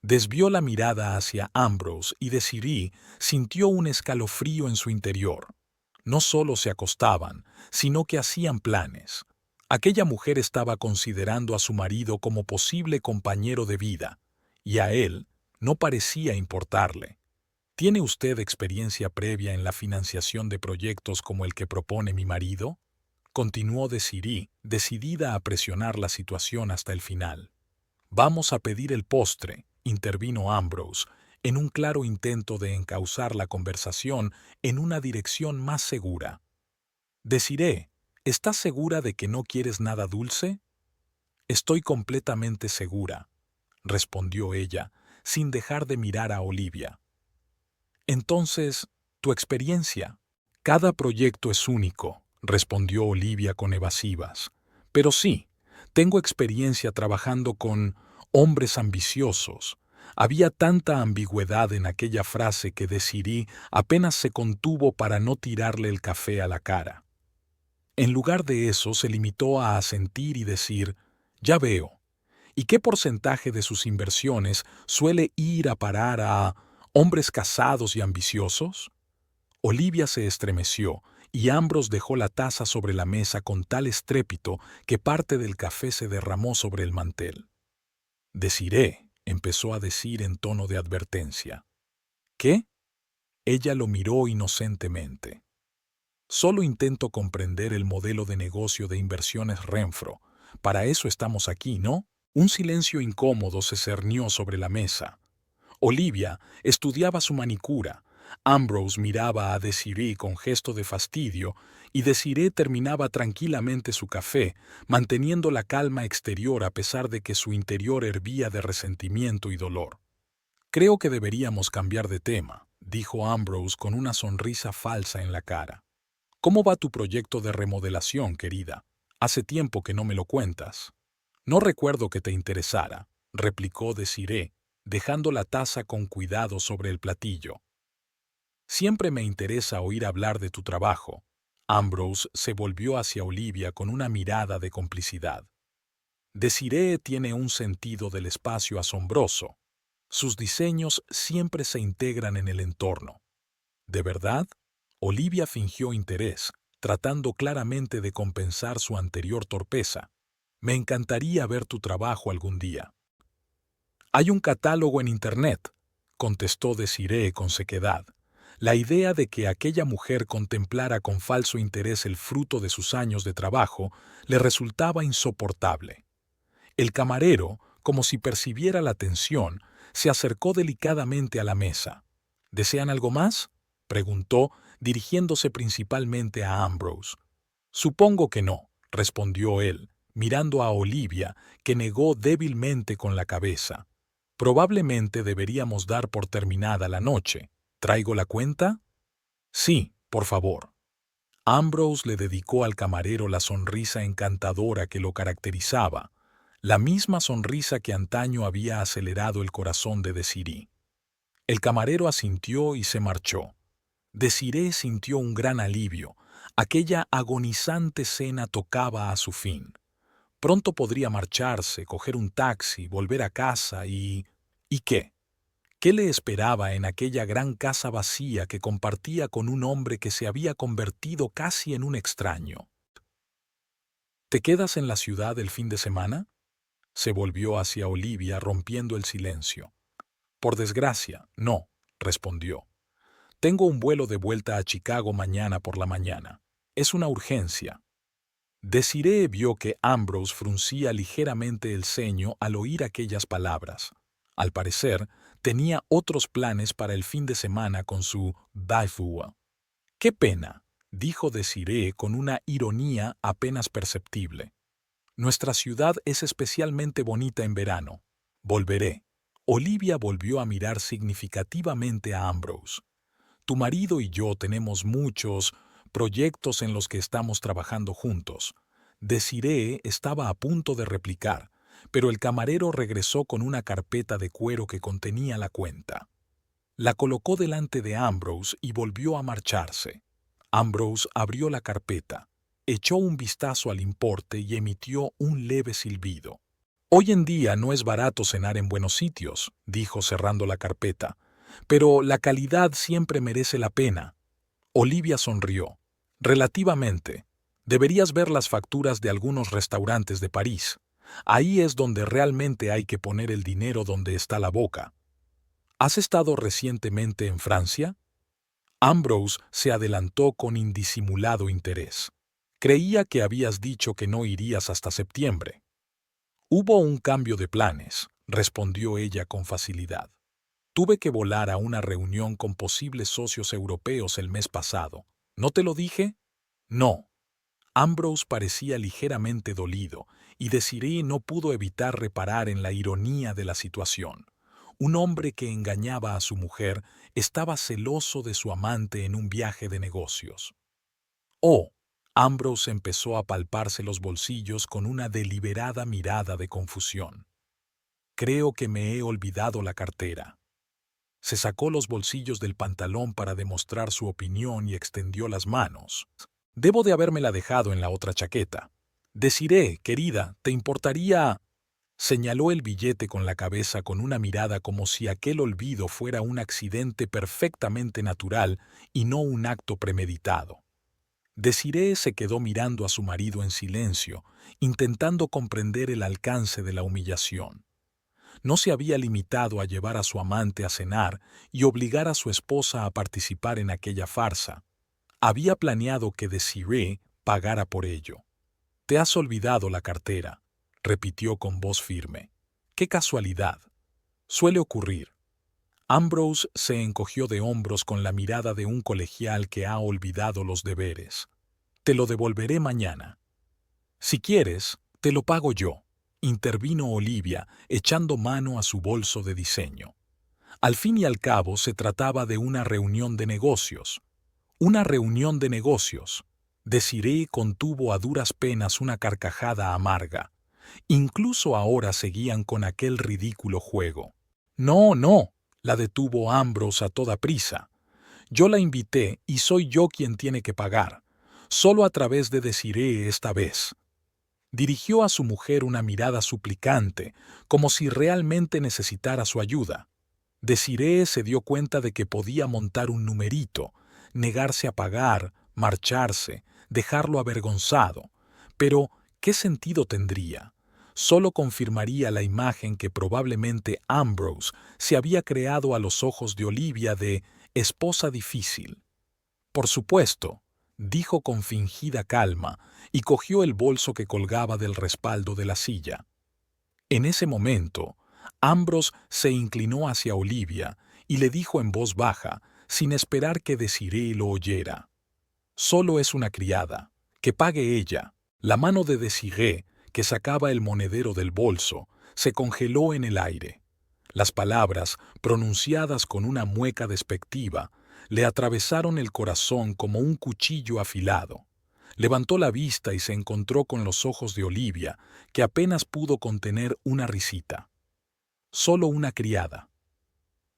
Desvió la mirada hacia Ambrose y Desiree sintió un escalofrío en su interior. No solo se acostaban, sino que hacían planes. Aquella mujer estaba considerando a su marido como posible compañero de vida, y a él no parecía importarle. ¿Tiene usted experiencia previa en la financiación de proyectos como el que propone mi marido?, continuó Desiree, decidida a presionar la situación hasta el final. Vamos a pedir el postre, intervino Ambrose, en un claro intento de encauzar la conversación en una dirección más segura. Desiree, ¿estás segura de que no quieres nada dulce? Estoy completamente segura, respondió ella, sin dejar de mirar a Olivia. Entonces, tu experiencia. Cada proyecto es único, respondió Olivia con evasivas. Pero sí, tengo experiencia trabajando con hombres ambiciosos. Había tanta ambigüedad en aquella frase que Desiree apenas se contuvo para no tirarle el café a la cara. En lugar de eso, se limitó a asentir y decir, ya veo. ¿Y qué porcentaje de sus inversiones suele ir a parar a hombres casados y ambiciosos? Olivia se estremeció y Ambrose dejó la taza sobre la mesa con tal estrépito que parte del café se derramó sobre el mantel. Desiree, empezó a decir en tono de advertencia. ¿Qué? Ella lo miró inocentemente. Solo intento comprender el modelo de negocio de inversiones Renfro. Para eso estamos aquí, ¿no? Un silencio incómodo se cernió sobre la mesa. Olivia estudiaba su manicura. Ambrose miraba a Desiree con gesto de fastidio y Desiree terminaba tranquilamente su café, manteniendo la calma exterior a pesar de que su interior hervía de resentimiento y dolor. Creo que deberíamos cambiar de tema, dijo Ambrose con una sonrisa falsa en la cara. ¿Cómo va tu proyecto de remodelación, querida? Hace tiempo que no me lo cuentas. No recuerdo que te interesara, replicó Desiree, dejando la taza con cuidado sobre el platillo. Siempre me interesa oír hablar de tu trabajo. Ambrose se volvió hacia Olivia con una mirada de complicidad. Desiree tiene un sentido del espacio asombroso. Sus diseños siempre se integran en el entorno. ¿De verdad? Olivia fingió interés, tratando claramente de compensar su anterior torpeza. Me encantaría ver tu trabajo algún día. Hay un catálogo en Internet, contestó Desiree con sequedad. La idea de que aquella mujer contemplara con falso interés el fruto de sus años de trabajo le resultaba insoportable. El camarero, como si percibiera la tensión, se acercó delicadamente a la mesa. ¿Desean algo más?, preguntó, dirigiéndose principalmente a Ambrose. Supongo que no, respondió él, mirando a Olivia, que negó débilmente con la cabeza. Probablemente deberíamos dar por terminada la noche. ¿Traigo la cuenta? Sí, por favor. Ambrose le dedicó al camarero la sonrisa encantadora que lo caracterizaba, la misma sonrisa que antaño había acelerado el corazón de Desiree. El camarero asintió y se marchó. Desiree sintió un gran alivio. Aquella agonizante cena tocaba a su fin. Pronto podría marcharse, coger un taxi, volver a casa y... ¿Y qué? ¿Qué le esperaba en aquella gran casa vacía que compartía con un hombre que se había convertido casi en un extraño? ¿Te quedas en la ciudad el fin de semana?, se volvió hacia Olivia rompiendo el silencio. Por desgracia, no, respondió. Tengo un vuelo de vuelta a Chicago mañana por la mañana. Es una urgencia. Desiree vio que Ambrose fruncía ligeramente el ceño al oír aquellas palabras. Al parecer, tenía otros planes para el fin de semana con su Baifua. ¡Qué pena!, dijo Desiree con una ironía apenas perceptible. Nuestra ciudad es especialmente bonita en verano. Volveré. Olivia volvió a mirar significativamente a Ambrose. Tu marido y yo tenemos muchos proyectos en los que estamos trabajando juntos. Desiree estaba a punto de replicar, pero el camarero regresó con una carpeta de cuero que contenía la cuenta. La colocó delante de Ambrose y volvió a marcharse. Ambrose abrió la carpeta, echó un vistazo al importe y emitió un leve silbido. Hoy en día no es barato cenar en buenos sitios, dijo cerrando la carpeta, pero la calidad siempre merece la pena. Olivia sonrió. Relativamente. Deberías ver las facturas de algunos restaurantes de París. Ahí es donde realmente hay que poner el dinero donde está la boca. ¿Has estado recientemente en Francia? Ambrose se adelantó con indisimulado interés. Creía que habías dicho que no irías hasta septiembre. Hubo un cambio de planes, respondió ella con facilidad. Tuve que volar a una reunión con posibles socios europeos el mes pasado. ¿No te lo dije? No. Ambrose parecía ligeramente dolido, y Desiree no pudo evitar reparar en la ironía de la situación. Un hombre que engañaba a su mujer estaba celoso de su amante en un viaje de negocios. Oh, Ambrose empezó a palparse los bolsillos con una deliberada mirada de confusión. Creo que me he olvidado la cartera. Se sacó los bolsillos del pantalón para demostrar su opinión y extendió las manos. Debo de habérmela dejado en la otra chaqueta. Desiree, querida, ¿te importaría...? Señaló el billete con la cabeza con una mirada como si aquel olvido fuera un accidente perfectamente natural y no un acto premeditado. Desiree se quedó mirando a su marido en silencio, intentando comprender el alcance de la humillación. No se había limitado a llevar a su amante a cenar y obligar a su esposa a participar en aquella farsa. Había planeado que Desiree pagara por ello. «Te has olvidado la cartera», repitió con voz firme. «¡Qué casualidad! Suele ocurrir». Ambrose se encogió de hombros con la mirada de un colegial que ha olvidado los deberes. «Te lo devolveré mañana». «Si quieres, te lo pago yo», intervino Olivia, echando mano a su bolso de diseño. Al fin y al cabo se trataba de una reunión de negocios. Una reunión de negocios. Desiree contuvo a duras penas una carcajada amarga. Incluso ahora seguían con aquel ridículo juego. «No, no», la detuvo Ambrose a toda prisa. «Yo la invité y soy yo quien tiene que pagar. Solo a través de Desiree esta vez». Dirigió a su mujer una mirada suplicante, como si realmente necesitara su ayuda. Desiree se dio cuenta de que podía montar un numerito, negarse a pagar, marcharse, dejarlo avergonzado. Pero, ¿qué sentido tendría? Solo confirmaría la imagen que probablemente Ambrose se había creado a los ojos de Olivia de esposa difícil. «Por supuesto», dijo con fingida calma, y cogió el bolso que colgaba del respaldo de la silla. En ese momento, Ambrose se inclinó hacia Olivia y le dijo en voz baja, sin esperar que Desiree lo oyera: «Solo es una criada. Que pague ella». La mano de Desiree, que sacaba el monedero del bolso, se congeló en el aire. Las palabras, pronunciadas con una mueca despectiva, le atravesaron el corazón como un cuchillo afilado. Levantó la vista y se encontró con los ojos de Olivia, que apenas pudo contener una risita. Solo una criada.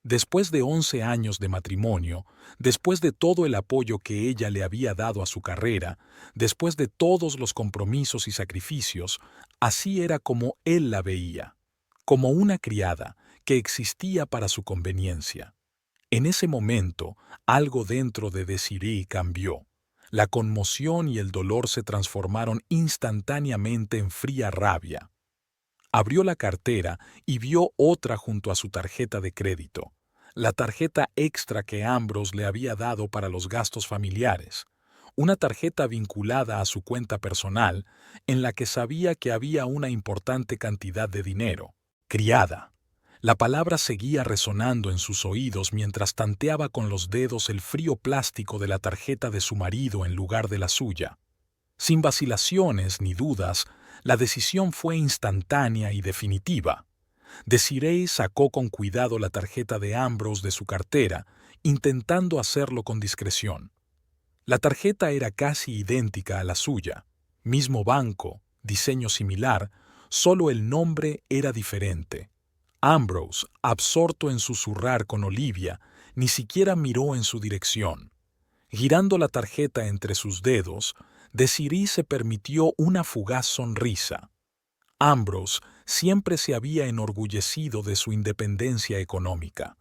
Después de 11 años de matrimonio, después de todo el apoyo que ella le había dado a su carrera, después de todos los compromisos y sacrificios, así era como él la veía, como una criada que existía para su conveniencia. En ese momento, algo dentro de Desiree cambió. La conmoción y el dolor se transformaron instantáneamente en fría rabia. Abrió la cartera y vio otra junto a su tarjeta de crédito, la tarjeta extra que Ambrose le había dado para los gastos familiares, una tarjeta vinculada a su cuenta personal en la que sabía que había una importante cantidad de dinero. Criada. La palabra seguía resonando en sus oídos mientras tanteaba con los dedos el frío plástico de la tarjeta de su marido en lugar de la suya. Sin vacilaciones ni dudas, la decisión fue instantánea y definitiva. Desiree sacó con cuidado la tarjeta de Ambrose de su cartera intentando hacerlo con discreción. La tarjeta era casi idéntica a la suya, mismo banco, diseño similar, solo el nombre era diferente. Ambrose, absorto en susurrar con Olivia, ni siquiera miró en su dirección. Girando la tarjeta entre sus dedos, Desiree se permitió una fugaz sonrisa. Ambrose siempre se había enorgullecido de su independencia económica.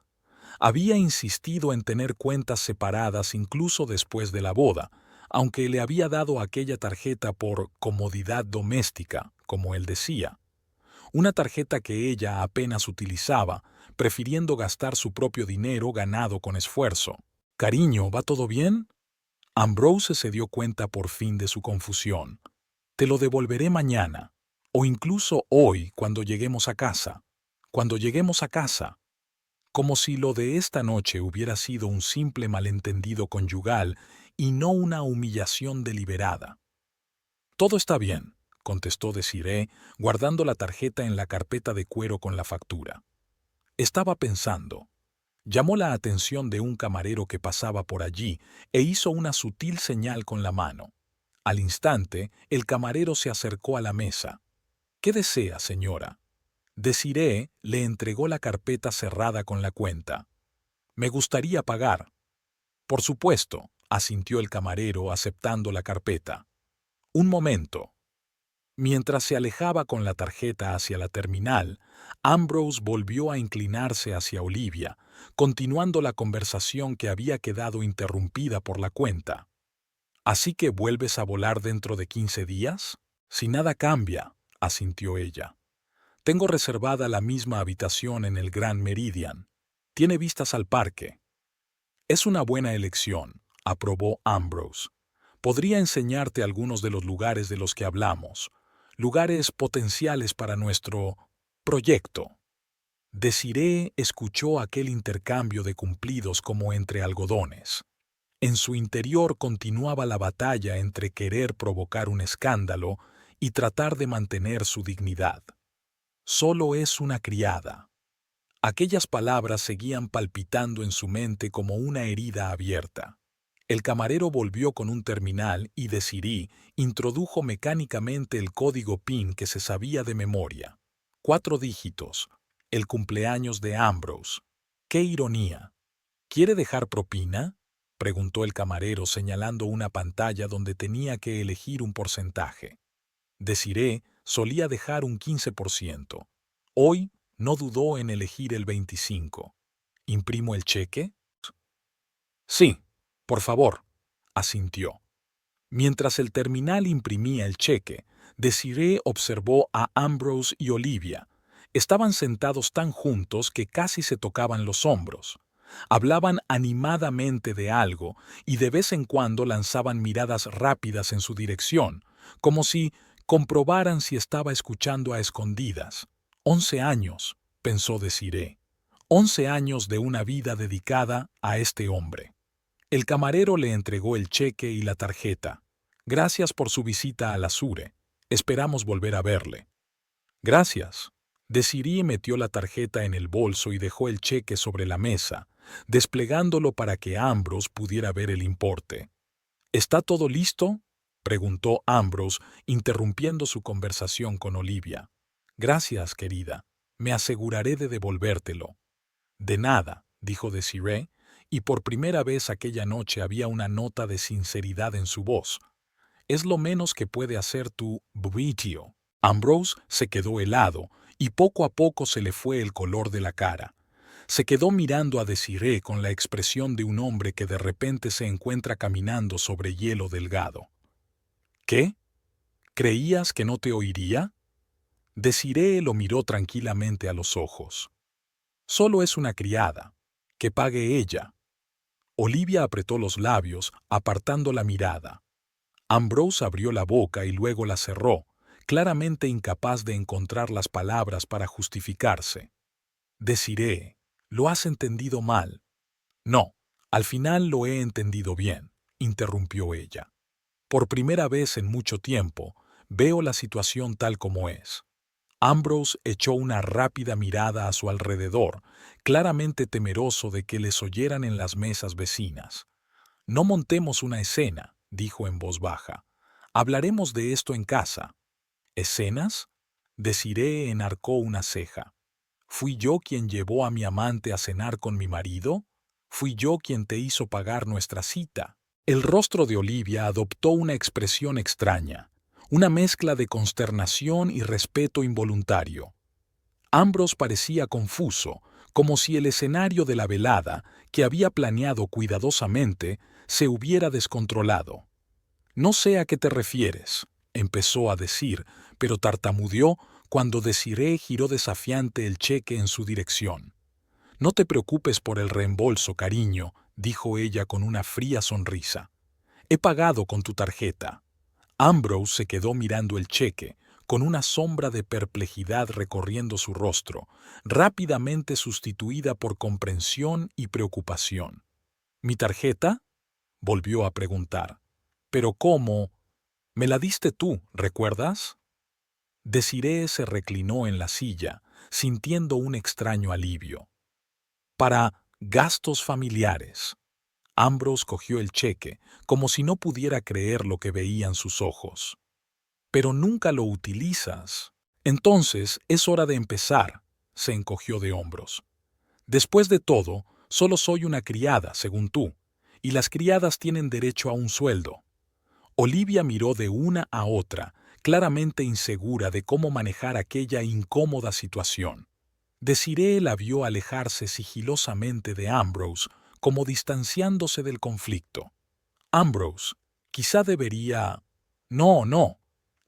Había insistido en tener cuentas separadas incluso después de la boda, aunque le había dado aquella tarjeta por comodidad doméstica, como él decía. Una tarjeta que ella apenas utilizaba, prefiriendo gastar su propio dinero ganado con esfuerzo. «Cariño, ¿va todo bien?» Ambrose se dio cuenta por fin de su confusión. «Te lo devolveré mañana, o incluso hoy cuando lleguemos a casa. Cuando lleguemos a casa». Como si lo de esta noche hubiera sido un simple malentendido conyugal y no una humillación deliberada. «Todo está bien», contestó Desiree, guardando la tarjeta en la carpeta de cuero con la factura. Estaba pensando. Llamó la atención de un camarero que pasaba por allí e hizo una sutil señal con la mano. Al instante, el camarero se acercó a la mesa. «¿Qué desea, señora?» Desiree le entregó la carpeta cerrada con la cuenta. «Me gustaría pagar». «Por supuesto», asintió el camarero aceptando la carpeta. «Un momento». Mientras se alejaba con la tarjeta hacia la terminal, Ambrose volvió a inclinarse hacia Olivia, continuando la conversación que había quedado interrumpida por la cuenta. «¿Así que vuelves a volar dentro de 15 días?» «Si nada cambia», asintió ella. «Tengo reservada la misma habitación en el Grand Meridian. Tiene vistas al parque». «Es una buena elección», aprobó Ambrose. «Podría enseñarte algunos de los lugares de los que hablamos, lugares potenciales para nuestro proyecto». Desiree escuchó aquel intercambio de cumplidos como entre algodones. En su interior continuaba la batalla entre querer provocar un escándalo y tratar de mantener su dignidad. «Solo es una criada». Aquellas palabras seguían palpitando en su mente como una herida abierta. El camarero volvió con un terminal y Desiree introdujo mecánicamente el código PIN que se sabía de memoria. 4 dígitos. El cumpleaños de Ambrose. ¡Qué ironía! «¿Quiere dejar propina?», preguntó el camarero señalando una pantalla donde tenía que elegir un porcentaje. Desiree solía dejar un 15%. Hoy no dudó en elegir el 25%. «¿Imprimo el cheque?» «Sí, por favor», asintió. Mientras el terminal imprimía el cheque, Desiree observó a Ambrose y Olivia. Estaban sentados tan juntos que casi se tocaban los hombros. Hablaban animadamente de algo y de vez en cuando lanzaban miradas rápidas en su dirección, como si comprobaran si estaba escuchando a escondidas. 11 años, pensó Desiree. 11 años de una vida dedicada a este hombre. El camarero le entregó el cheque y la tarjeta. «Gracias por su visita al Azure. Esperamos volver a verle». «Gracias». Desiree metió la tarjeta en el bolso y dejó el cheque sobre la mesa, desplegándolo para que Ambrose pudiera ver el importe. «¿Está todo listo?», preguntó Ambrose, interrumpiendo su conversación con Olivia. «Gracias, querida. Me aseguraré de devolvértelo». «De nada», dijo Desiree, y por primera vez aquella noche había una nota de sinceridad en su voz. «Es lo menos que puede hacer tu buitio». Ambrose se quedó helado y poco a poco se le fue el color de la cara. Se quedó mirando a Desiree con la expresión de un hombre que de repente se encuentra caminando sobre hielo delgado. «¿Qué? ¿Creías que no te oiría?» Desiree lo miró tranquilamente a los ojos. «Solo es una criada. Que pague ella». Olivia apretó los labios, apartando la mirada. Ambrose abrió la boca y luego la cerró, claramente incapaz de encontrar las palabras para justificarse. «Desiree, lo has entendido mal». «No, al final lo he entendido bien», interrumpió ella. «Por primera vez en mucho tiempo, veo la situación tal como es. Ambrose echó una rápida mirada a su alrededor, claramente temeroso de que les oyeran en las mesas vecinas. «No montemos una escena», dijo en voz baja. «Hablaremos de esto en casa». «¿Escenas?». Desiree enarcó una ceja. «¿Fui yo quien llevó a mi amante a cenar con mi marido? ¿Fui yo quien te hizo pagar nuestra cita?». El rostro de Olivia adoptó una expresión extraña, una mezcla de consternación y respeto involuntario. Ambrose parecía confuso, como si el escenario de la velada, que había planeado cuidadosamente, se hubiera descontrolado. «No sé a qué te refieres», empezó a decir, pero tartamudeó cuando Desiree giró desafiante el cheque en su dirección. «No te preocupes por el reembolso, cariño», dijo ella con una fría sonrisa. «He pagado con tu tarjeta». Ambrose se quedó mirando el cheque, con una sombra de perplejidad recorriendo su rostro, rápidamente sustituida por comprensión y preocupación. «¿Mi tarjeta?», volvió a preguntar. «¿Pero cómo? Me la diste tú, ¿recuerdas?». Desiree se reclinó en la silla, sintiendo un extraño alivio. «Para gastos familiares». Ambrose cogió el cheque, como si no pudiera creer lo que veían sus ojos. «Pero nunca lo utilizas». «Entonces es hora de empezar», se encogió de hombros. «Después de todo, solo soy una criada, según tú, y las criadas tienen derecho a un sueldo». Olivia miró de una a otra, claramente insegura de cómo manejar aquella incómoda situación. Desiree la vio alejarse sigilosamente de Ambrose, como distanciándose del conflicto. «Ambrose, quizá debería...». «No, no»,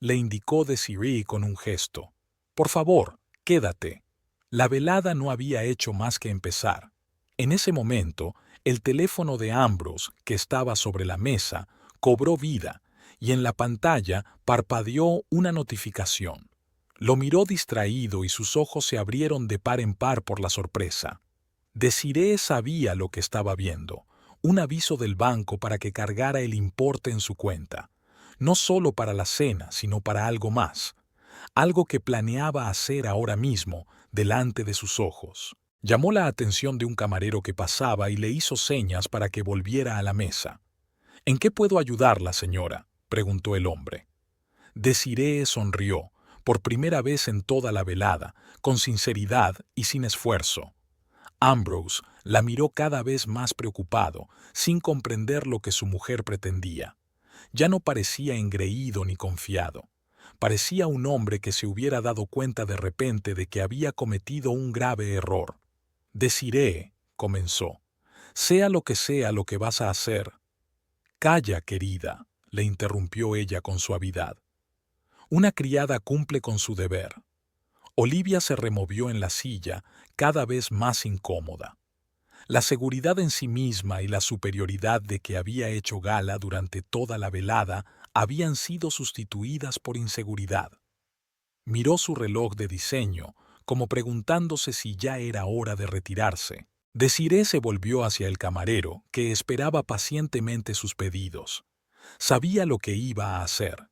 le indicó Desiree con un gesto. «Por favor, quédate». La velada no había hecho más que empezar. En ese momento, el teléfono de Ambrose, que estaba sobre la mesa, cobró vida, y en la pantalla parpadeó una notificación. Lo miró distraído y sus ojos se abrieron de par en par por la sorpresa. Desiree sabía lo que estaba viendo, un aviso del banco para que cargara el importe en su cuenta, no solo para la cena, sino para algo más, algo que planeaba hacer ahora mismo, delante de sus ojos. Llamó la atención de un camarero que pasaba y le hizo señas para que volviera a la mesa. «¿En qué puedo ayudarla, señora?», preguntó el hombre. Desiree sonrió, por primera vez en toda la velada, con sinceridad y sin esfuerzo. Ambrose la miró cada vez más preocupado, sin comprender lo que su mujer pretendía. Ya no parecía engreído ni confiado. Parecía un hombre que se hubiera dado cuenta de repente de que había cometido un grave error. «Desiree», comenzó, «sea lo que vas a hacer». «Calla, querida», le interrumpió ella con suavidad. «Una criada cumple con su deber». Olivia se removió en la silla, cada vez más incómoda. La seguridad en sí misma y la superioridad de que había hecho gala durante toda la velada habían sido sustituidas por inseguridad. Miró su reloj de diseño, como preguntándose si ya era hora de retirarse. Desiree se volvió hacia el camarero, que esperaba pacientemente sus pedidos. Sabía lo que iba a hacer.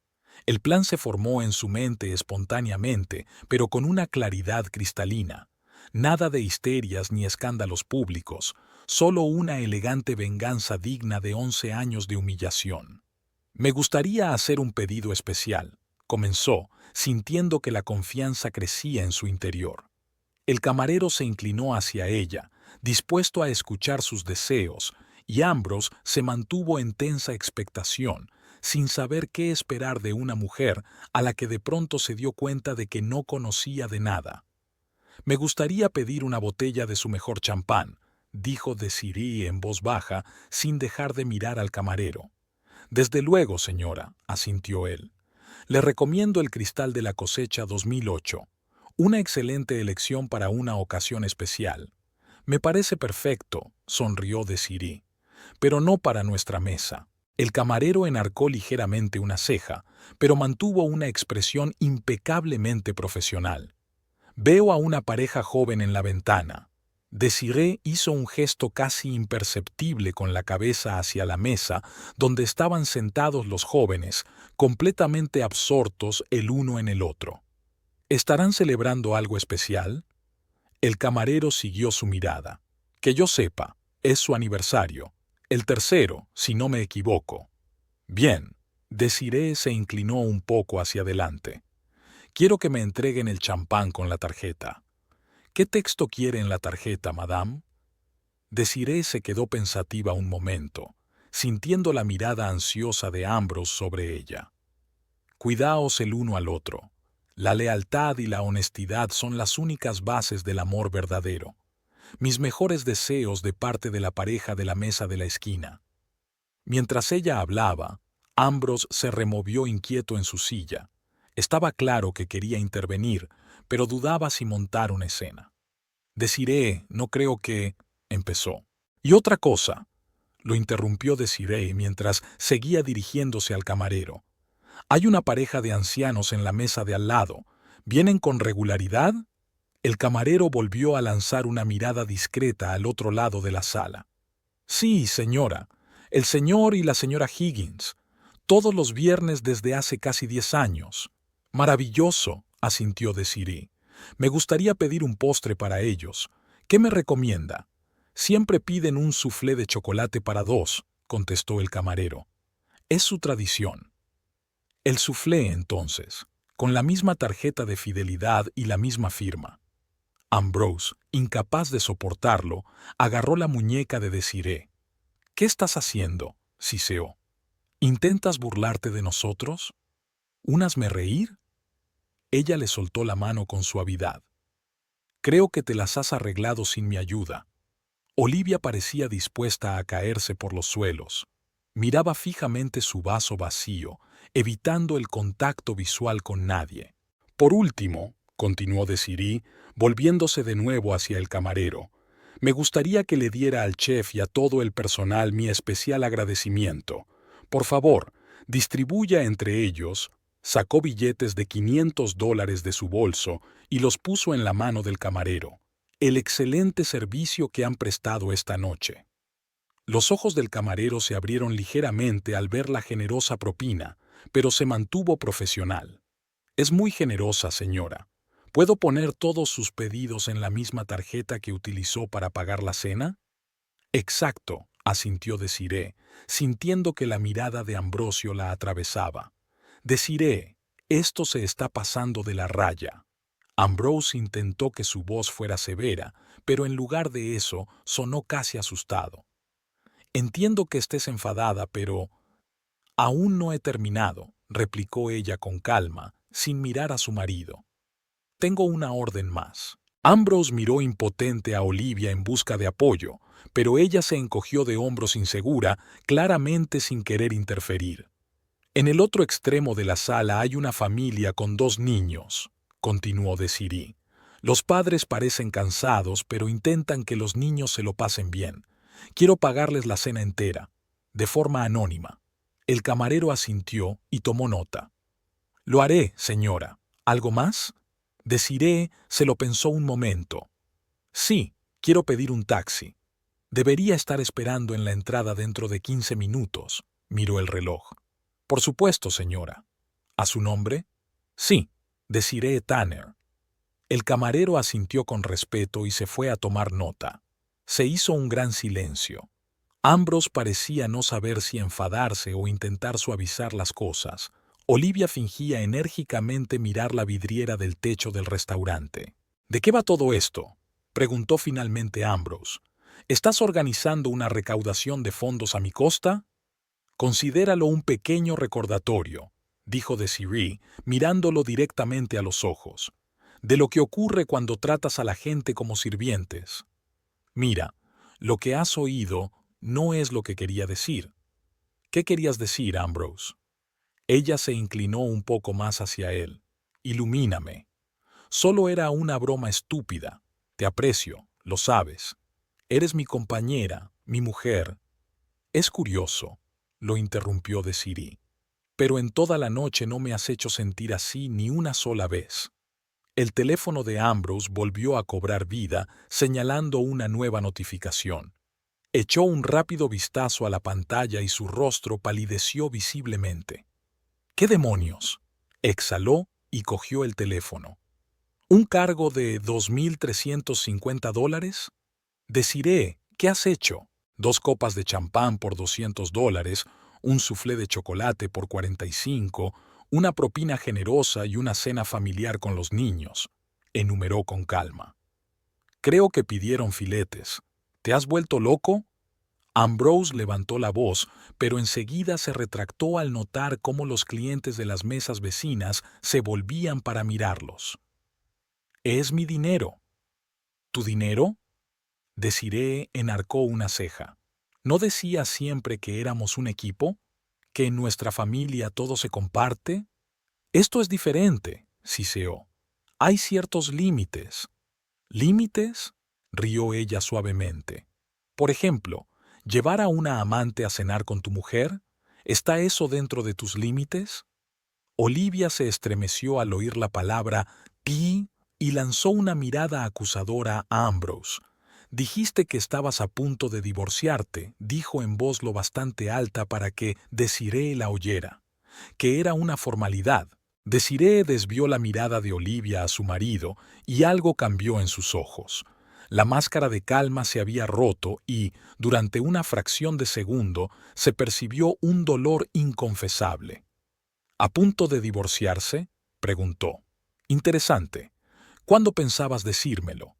El plan se formó en su mente espontáneamente, pero con una claridad cristalina. Nada de histerias ni escándalos públicos, solo una elegante venganza digna de 11 años de humillación. «Me gustaría hacer un pedido especial», comenzó, sintiendo que la confianza crecía en su interior. El camarero se inclinó hacia ella, dispuesto a escuchar sus deseos, y Ambrose se mantuvo en tensa expectación, sin saber qué esperar de una mujer a la que de pronto se dio cuenta de que no conocía de nada. «Me gustaría pedir una botella de su mejor champán», dijo Desiree en voz baja, sin dejar de mirar al camarero. «Desde luego, señora», asintió él. «Le recomiendo el Cristal de la Cosecha 2008. Una excelente elección para una ocasión especial». «Me parece perfecto», sonrió Desiree. «Pero no para nuestra mesa». El camarero enarcó ligeramente una ceja, pero mantuvo una expresión impecablemente profesional. «Veo a una pareja joven en la ventana». Desiree hizo un gesto casi imperceptible con la cabeza hacia la mesa donde estaban sentados los jóvenes, completamente absortos el uno en el otro. ¿Estarán celebrando algo especial? El camarero siguió su mirada. Que yo sepa, es su aniversario. El tercero, si no me equivoco. Bien. Desiree se inclinó un poco hacia adelante. Quiero que me entreguen el champán con la tarjeta. ¿Qué texto quiere en la tarjeta, madame? Desiree se quedó pensativa un momento, sintiendo la mirada ansiosa de Ambrose sobre ella. Cuidaos el uno al otro. La lealtad y la honestidad son las únicas bases del amor verdadero. Mis mejores deseos de parte de la pareja de la mesa de la esquina. Mientras ella hablaba, Ambrose se removió inquieto en su silla. Estaba claro que quería intervenir, pero dudaba si montar una escena. Desiree, no creo que... empezó. Y otra cosa, lo interrumpió Desiree mientras seguía dirigiéndose al camarero. Hay una pareja de ancianos en la mesa de al lado. ¿Vienen con regularidad? El camarero volvió a lanzar una mirada discreta al otro lado de la sala. Sí, señora. El señor y la señora Higgins. Todos los viernes desde hace casi 10 años. Maravilloso, asintió Desiree. Me gustaría pedir un postre para ellos. ¿Qué me recomienda? Siempre piden un soufflé de chocolate para dos, contestó el camarero. Es su tradición. El soufflé, entonces, con la misma tarjeta de fidelidad y la misma firma. Ambrose, incapaz de soportarlo, agarró la muñeca de Desiree. ¿Qué estás haciendo?, siseó. ¿Intentas burlarte de nosotros? ¿Un hazmerreír? Ella le soltó la mano con suavidad. Creo que te las has arreglado sin mi ayuda. Olivia parecía dispuesta a caerse por los suelos. Miraba fijamente su vaso vacío, evitando el contacto visual con nadie. Por último, continuó Desiree, volviéndose de nuevo hacia el camarero, me gustaría que le diera al chef y a todo el personal mi especial agradecimiento. Por favor, distribuya entre ellos. Sacó billetes de $500 de su bolso y los puso en la mano del camarero. El excelente servicio que han prestado esta noche. Los ojos del camarero se abrieron ligeramente al ver la generosa propina, pero se mantuvo profesional. Es muy generosa, señora. ¿Puedo poner todos sus pedidos en la misma tarjeta que utilizó para pagar la cena? Exacto, asintió Desiree, sintiendo que la mirada de Ambrosio la atravesaba. Desiree, esto se está pasando de la raya. Ambrose intentó que su voz fuera severa, pero en lugar de eso sonó casi asustado. Entiendo que estés enfadada, pero... Aún no he terminado, replicó ella con calma, sin mirar a su marido. Tengo una orden más. Ambrose miró impotente a Olivia en busca de apoyo, pero ella se encogió de hombros insegura, claramente sin querer interferir. En el otro extremo de la sala hay una familia con 2 niños, continuó Desiree. Los padres parecen cansados, pero intentan que los niños se lo pasen bien. Quiero pagarles la cena entera, de forma anónima. El camarero asintió y tomó nota. Lo haré, señora. ¿Algo más? Desiree se lo pensó un momento. Sí, quiero pedir un taxi. Debería estar esperando en la entrada dentro de 15 minutos, miró el reloj. Por supuesto, señora. ¿A su nombre? Sí, Desiree Tanner. El camarero asintió con respeto y se fue a tomar nota. Se hizo un gran silencio. Ambrose parecía no saber si enfadarse o intentar suavizar las cosas. Olivia fingía enérgicamente mirar la vidriera del techo del restaurante. ¿De qué va todo esto?, preguntó finalmente Ambrose. ¿Estás organizando una recaudación de fondos a mi costa? Considéralo un pequeño recordatorio, dijo Desiree, mirándolo directamente a los ojos, de lo que ocurre cuando tratas a la gente como sirvientes. Mira, lo que has oído no es lo que quería decir. ¿Qué querías decir, Ambrose? Ella se inclinó un poco más hacia él. Ilumíname. Solo era una broma estúpida. Te aprecio, lo sabes. Eres mi compañera, mi mujer. Es curioso, lo interrumpió Desiree, pero en toda la noche no me has hecho sentir así ni una sola vez. El teléfono de Ambrose volvió a cobrar vida, señalando una nueva notificación. Echó un rápido vistazo a la pantalla y su rostro palideció visiblemente. ¿Qué demonios?, exhaló y cogió el teléfono. ¿Un cargo de $2.350? Desiree, ¿qué has hecho? 2 copas de champán por $200, un soufflé de chocolate por 45, una propina generosa y una cena familiar con los niños, enumeró con calma. Creo que pidieron filetes. ¿Te has vuelto loco? Ambrose levantó la voz, pero enseguida se retractó al notar cómo los clientes de las mesas vecinas se volvían para mirarlos. Es mi dinero. ¿Tu dinero? Desiree enarcó una ceja. ¿No decías siempre que éramos un equipo? ¿Que en nuestra familia todo se comparte? Esto es diferente, siseó. Hay ciertos límites. ¿Límites? Rió ella suavemente. Por ejemplo, ¿llevar a una amante a cenar con tu mujer? ¿Está eso dentro de tus límites? Olivia se estremeció al oír la palabra ti y lanzó una mirada acusadora a Ambrose. Dijiste que estabas a punto de divorciarte, dijo en voz lo bastante alta para que Desiree la oyera. Que era una formalidad. Desiree desvió la mirada de Olivia a su marido y algo cambió en sus ojos. La máscara de calma se había roto y, durante una fracción de segundo, se percibió un dolor inconfesable. ¿A punto de divorciarse? Preguntó. Interesante. ¿Cuándo pensabas decírmelo?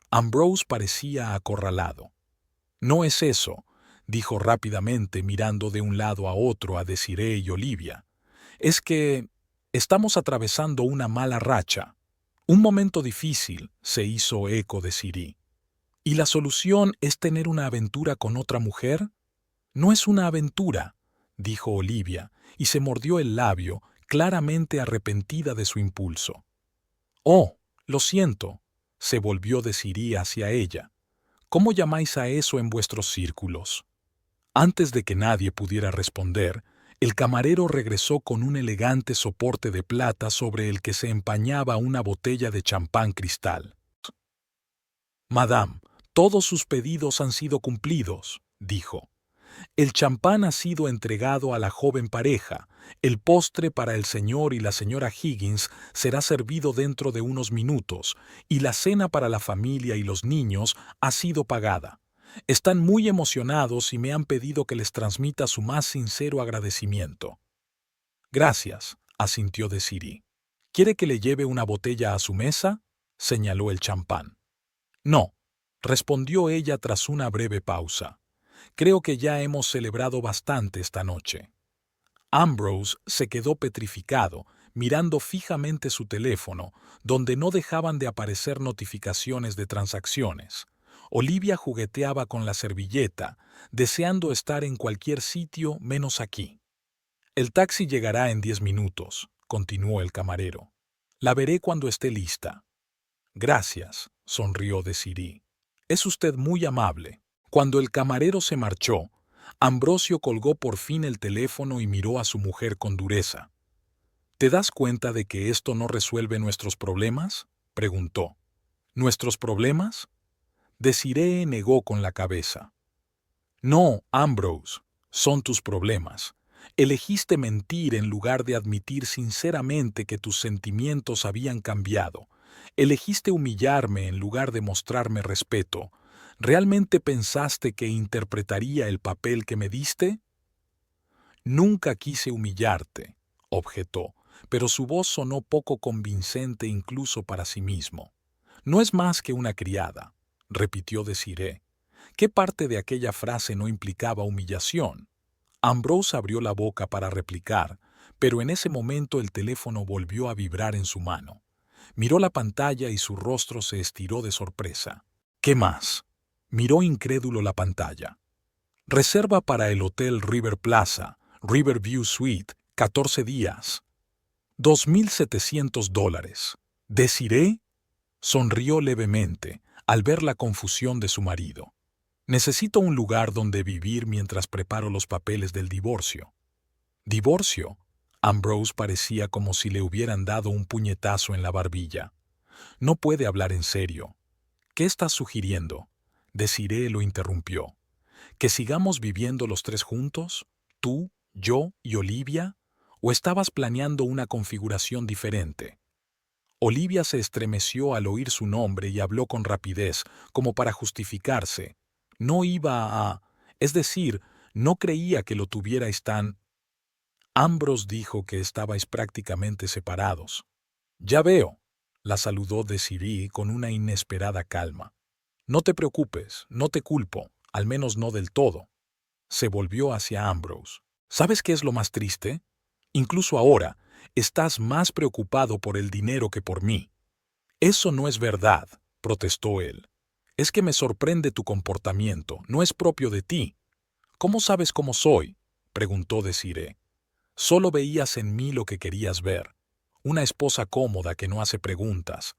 Ambrose parecía acorralado. No es eso, dijo rápidamente mirando de un lado a otro a Desiree y Olivia. Es que estamos atravesando una mala racha. Un momento difícil, se hizo eco de Siri. ¿Y la solución es tener una aventura con otra mujer? No es una aventura, dijo Olivia, y se mordió el labio, claramente arrepentida de su impulso. Oh, lo siento, se volvió de Siri hacia ella. ¿Cómo llamáis a eso en vuestros círculos? Antes de que nadie pudiera responder, el camarero regresó con un elegante soporte de plata sobre el que se empañaba una botella de champán cristal. Madame, todos sus pedidos han sido cumplidos, dijo. El champán ha sido entregado a la joven pareja. El postre para el señor y la señora Higgins será servido dentro de unos minutos, y la cena para la familia y los niños ha sido pagada. Están muy emocionados y me han pedido que les transmita su más sincero agradecimiento. Gracias, asintió Desiree. ¿Quiere que le lleve una botella a su mesa? Señaló el champán. No, respondió ella tras una breve pausa. Creo que ya hemos celebrado bastante esta noche. Ambrose se quedó petrificado, mirando fijamente su teléfono, donde no dejaban de aparecer notificaciones de transacciones. Olivia jugueteaba con la servilleta, deseando estar en cualquier sitio menos aquí. El taxi llegará en 10 minutos, continuó el camarero. La veré cuando esté lista. Gracias, sonrió Desiree. Es usted muy amable. Cuando el camarero se marchó, Ambrosio colgó por fin el teléfono y miró a su mujer con dureza. ¿Te das cuenta de que esto no resuelve nuestros problemas? Preguntó. ¿Nuestros problemas? Desiree negó con la cabeza. No, Ambrose, son tus problemas. Elegiste mentir en lugar de admitir sinceramente que tus sentimientos habían cambiado. Elegiste humillarme en lugar de mostrarme respeto. ¿Realmente pensaste que interpretaría el papel que me diste? Nunca quise humillarte, objetó, pero su voz sonó poco convincente incluso para sí mismo. No es más que una criada, repitió Desiree. ¿Qué parte de aquella frase no implicaba humillación? Ambrose abrió la boca para replicar, pero en ese momento el teléfono volvió a vibrar en su mano. Miró la pantalla y su rostro se estiró de sorpresa. ¿Qué más? Miró incrédulo la pantalla. Reserva para el Hotel River Plaza, Riverview Suite, 14 días. $2.700. ¿Desiree? Sonrió levemente al ver la confusión de su marido. Necesito un lugar donde vivir mientras preparo los papeles del divorcio. ¿Divorcio? Ambrose parecía como si le hubieran dado un puñetazo en la barbilla. No puede hablar en serio. ¿Qué estás sugiriendo? Desiree lo interrumpió. ¿Que sigamos viviendo los tres juntos? ¿Tú, yo y Olivia? ¿O estabas planeando una configuración diferente? Olivia se estremeció al oír su nombre y habló con rapidez, como para justificarse. No iba a... Es decir, no creía que lo tuvierais tan... Ambrose dijo que estabais prácticamente separados. Ya veo, la saludó Desiree con una inesperada calma. No te preocupes, no te culpo, al menos no del todo. Se volvió hacia Ambrose. ¿Sabes qué es lo más triste? Incluso ahora, estás más preocupado por el dinero que por mí. Eso no es verdad, protestó él. Es que me sorprende tu comportamiento, no es propio de ti. ¿Cómo sabes cómo soy?, preguntó Desiree. Solo veías en mí lo que querías ver. Una esposa cómoda que no hace preguntas,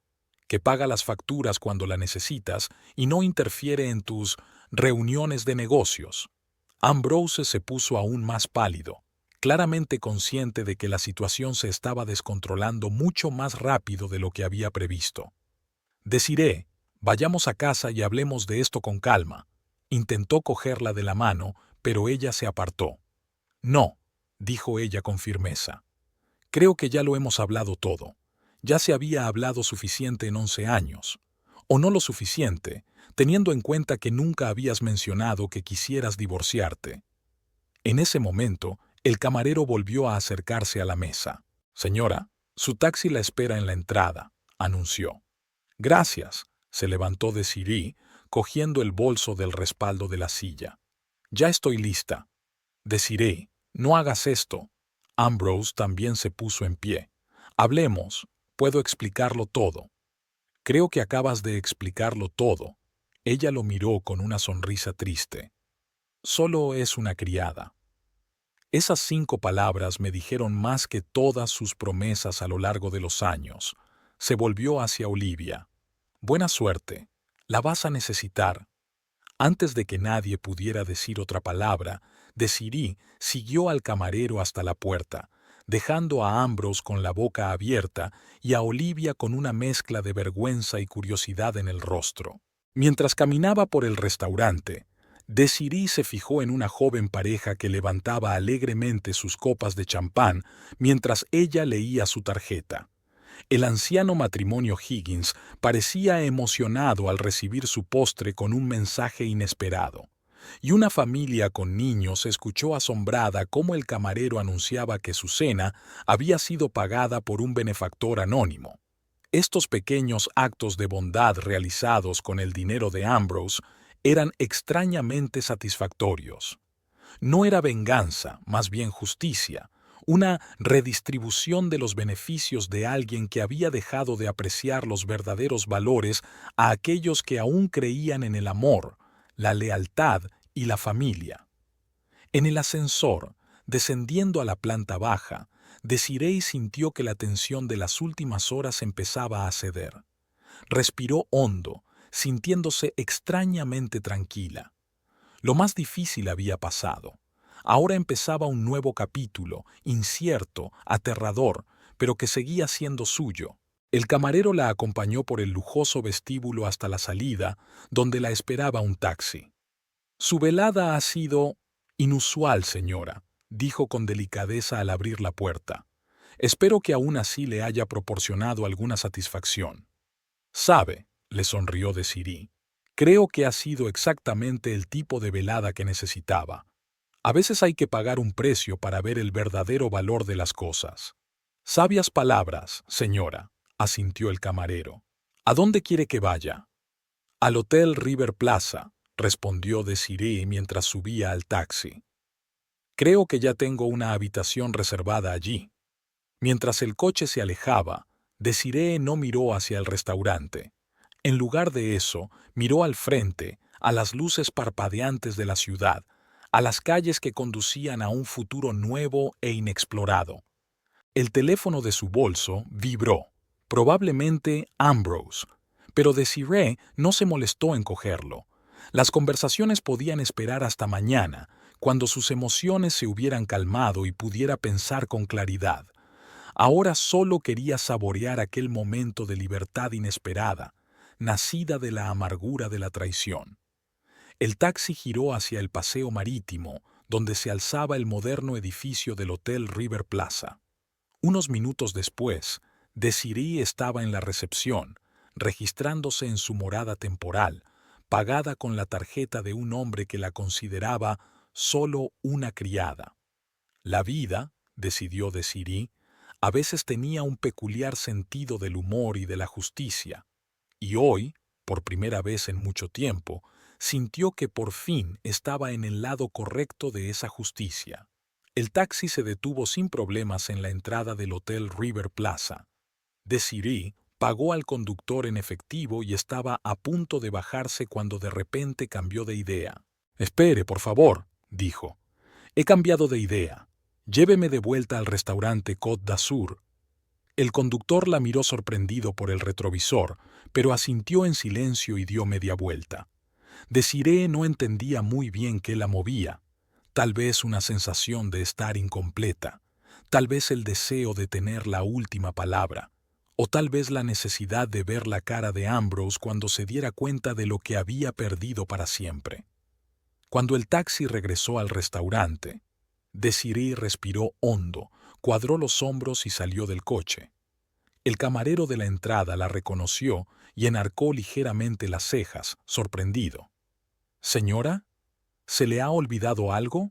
que paga las facturas cuando la necesitas y no interfiere en tus reuniones de negocios. Ambrose se puso aún más pálido, claramente consciente de que la situación se estaba descontrolando mucho más rápido de lo que había previsto. Desiree, vayamos a casa y hablemos de esto con calma. Intentó cogerla de la mano, pero ella se apartó. No, dijo ella con firmeza. Creo que ya lo hemos hablado todo. Ya se había hablado suficiente en 11 años. O no lo suficiente, teniendo en cuenta que nunca habías mencionado que quisieras divorciarte. En ese momento, el camarero volvió a acercarse a la mesa. Señora, su taxi la espera en la entrada, anunció. Gracias, se levantó Desiree, cogiendo el bolso del respaldo de la silla. Ya estoy lista. Desiree, no hagas esto. Ambrose también se puso en pie. Hablemos, puedo explicarlo todo. Creo que acabas de explicarlo todo. Ella lo miró con una sonrisa triste. Solo es una criada. Esas 5 palabras me dijeron más que todas sus promesas a lo largo de los años. Se volvió hacia Olivia. Buena suerte. La vas a necesitar. Antes de que nadie pudiera decir otra palabra, Desiree siguió al camarero hasta la puerta, dejando a Ambrose con la boca abierta y a Olivia con una mezcla de vergüenza y curiosidad en el rostro. Mientras caminaba por el restaurante, Desiree se fijó en una joven pareja que levantaba alegremente sus copas de champán mientras ella leía su tarjeta. El anciano matrimonio Higgins parecía emocionado al recibir su postre con un mensaje inesperado, y una familia con niños escuchó asombrada cómo el camarero anunciaba que su cena había sido pagada por un benefactor anónimo. Estos pequeños actos de bondad realizados con el dinero de Ambrose eran extrañamente satisfactorios. No era venganza, más bien justicia, una redistribución de los beneficios de alguien que había dejado de apreciar los verdaderos valores a aquellos que aún creían en el amor, la lealtad y la familia. En el ascensor, descendiendo a la planta baja, Desiree sintió que la tensión de las últimas horas empezaba a ceder. Respiró hondo, sintiéndose extrañamente tranquila. Lo más difícil había pasado. Ahora empezaba un nuevo capítulo, incierto, aterrador, pero que seguía siendo suyo. El camarero la acompañó por el lujoso vestíbulo hasta la salida, donde la esperaba un taxi. Su velada ha sido inusual, señora, dijo con delicadeza al abrir la puerta. Espero que aún así le haya proporcionado alguna satisfacción. Sabe, le sonrió Desiree. Creo que ha sido exactamente el tipo de velada que necesitaba. A veces hay que pagar un precio para ver el verdadero valor de las cosas. Sabias palabras, señora, asintió el camarero. ¿A dónde quiere que vaya? Al Hotel River Plaza, respondió Desiree mientras subía al taxi. Creo que ya tengo una habitación reservada allí. Mientras el coche se alejaba, Desiree no miró hacia el restaurante. En lugar de eso, miró al frente, a las luces parpadeantes de la ciudad, a las calles que conducían a un futuro nuevo e inexplorado. El teléfono de su bolso vibró, probablemente Ambrose, pero Desiree no se molestó en cogerlo. Las conversaciones podían esperar hasta mañana, cuando sus emociones se hubieran calmado y pudiera pensar con claridad. Ahora solo quería saborear aquel momento de libertad inesperada, nacida de la amargura de la traición. El taxi giró hacia el paseo marítimo, donde se alzaba el moderno edificio del Hotel River Plaza. Unos minutos después, Desiree estaba en la recepción, registrándose en su morada temporal, pagada con la tarjeta de un hombre que la consideraba solo una criada. La vida, decidió Desiree, a veces tenía un peculiar sentido del humor y de la justicia, y hoy, por primera vez en mucho tiempo, sintió que por fin estaba en el lado correcto de esa justicia. El taxi se detuvo sin problemas en la entrada del Hotel River Plaza. Desiree pagó al conductor en efectivo y estaba a punto de bajarse cuando de repente cambió de idea. «Espere, por favor», dijo. «He cambiado de idea. Lléveme de vuelta al restaurante Côte d'Azur». El conductor la miró sorprendido por el retrovisor, pero asintió en silencio y dio media vuelta. Desiree no entendía muy bien qué la movía. Tal vez una sensación de estar incompleta, tal vez el deseo de tener la última palabra, o tal vez la necesidad de ver la cara de Ambrose cuando se diera cuenta de lo que había perdido para siempre. Cuando el taxi regresó al restaurante, Desiree respiró hondo, cuadró los hombros y salió del coche. El camarero de la entrada la reconoció y enarcó ligeramente las cejas, sorprendido. «Señora, ¿se le ha olvidado algo?»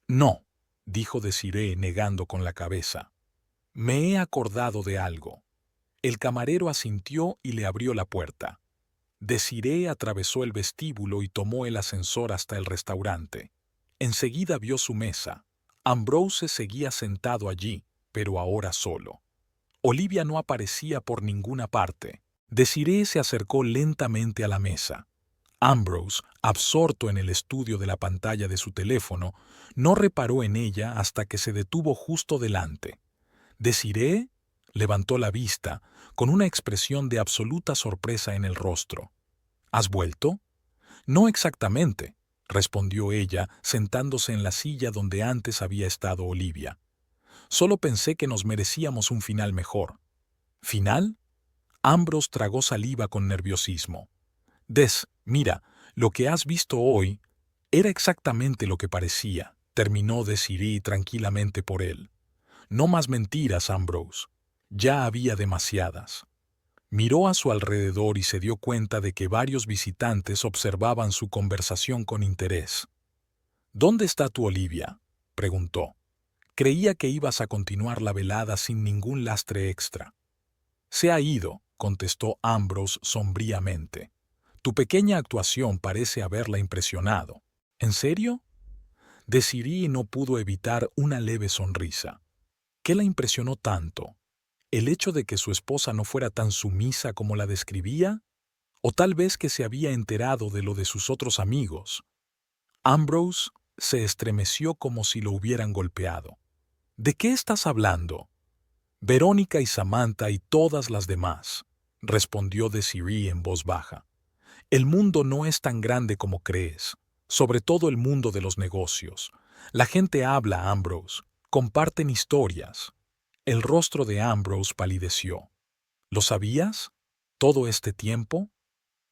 «No», dijo Desiree negando con la cabeza. «Me he acordado de algo». El camarero asintió y le abrió la puerta. Desiree atravesó el vestíbulo y tomó el ascensor hasta el restaurante. Enseguida vio su mesa. Ambrose seguía sentado allí, pero ahora solo. Olivia no aparecía por ninguna parte. Desiree se acercó lentamente a la mesa. Ambrose, absorto en el estudio de la pantalla de su teléfono, no reparó en ella hasta que se detuvo justo delante. Desiree levantó la vista, con una expresión de absoluta sorpresa en el rostro. «¿Has vuelto?» «No exactamente», respondió ella, sentándose en la silla donde antes había estado Olivia. «Solo pensé que nos merecíamos un final mejor». «¿Final?» Ambrose tragó saliva con nerviosismo. «Mira, lo que has visto hoy era exactamente lo que parecía», terminó Desiree tranquilamente por él. «No más mentiras, Ambrose. Ya había demasiadas». Miró a su alrededor y se dio cuenta de que varios visitantes observaban su conversación con interés. «¿Dónde está tu Olivia?», preguntó. «Creía que ibas a continuar la velada sin ningún lastre extra». «Se ha ido», contestó Ambrose sombríamente. «Tu pequeña actuación parece haberla impresionado». «¿En serio?». Desiree no pudo evitar una leve sonrisa. ¿Qué la impresionó tanto? ¿El hecho de que su esposa no fuera tan sumisa como la describía? ¿O tal vez que se había enterado de lo de sus otros amigos? Ambrose se estremeció como si lo hubieran golpeado. «¿De qué estás hablando?» «Verónica y Samantha y todas las demás», respondió Desiree en voz baja. «El mundo no es tan grande como crees, sobre todo el mundo de los negocios. La gente habla, Ambrose, comparten historias». El rostro de Ambrose palideció. «¿Lo sabías? ¿Todo este tiempo?»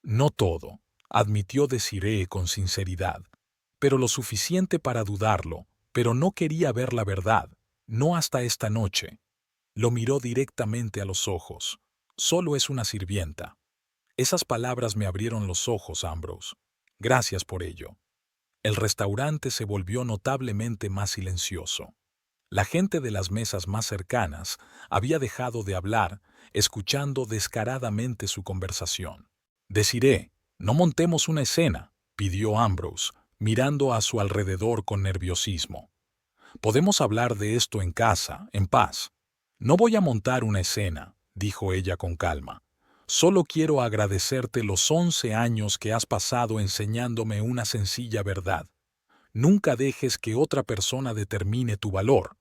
«No todo», admitió Desiree con sinceridad, «pero lo suficiente para dudarlo, pero no quería ver la verdad, no hasta esta noche». Lo miró directamente a los ojos. «Solo es una sirvienta». Esas palabras me abrieron los ojos, Ambrose. Gracias por ello. El restaurante se volvió notablemente más silencioso. La gente de las mesas más cercanas había dejado de hablar, escuchando descaradamente su conversación. «Desiree, no montemos una escena», pidió Ambrose, mirando a su alrededor con nerviosismo. «Podemos hablar de esto en casa, en paz». «No voy a montar una escena», dijo ella con calma. «Solo quiero agradecerte los 11 años que has pasado enseñándome una sencilla verdad. Nunca dejes que otra persona determine tu valor».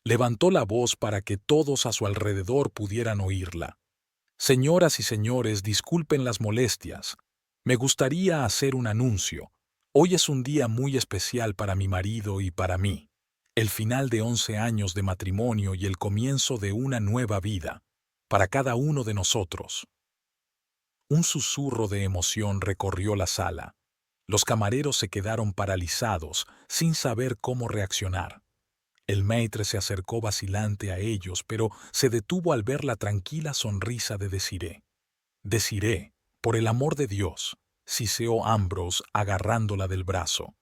Levantó la voz para que todos a su alrededor pudieran oírla. «Señoras y señores, disculpen las molestias. Me gustaría hacer un anuncio. Hoy es un día muy especial para mi marido y para mí. El final de 11 años de matrimonio y el comienzo de una nueva vida, para cada uno de nosotros». Un susurro de emoción recorrió la sala. Los camareros se quedaron paralizados, sin saber cómo reaccionar. El maître se acercó vacilante a ellos, pero se detuvo al ver la tranquila sonrisa de Desiree. «Desiree, por el amor de Dios», siseó Ambrose agarrándola del brazo.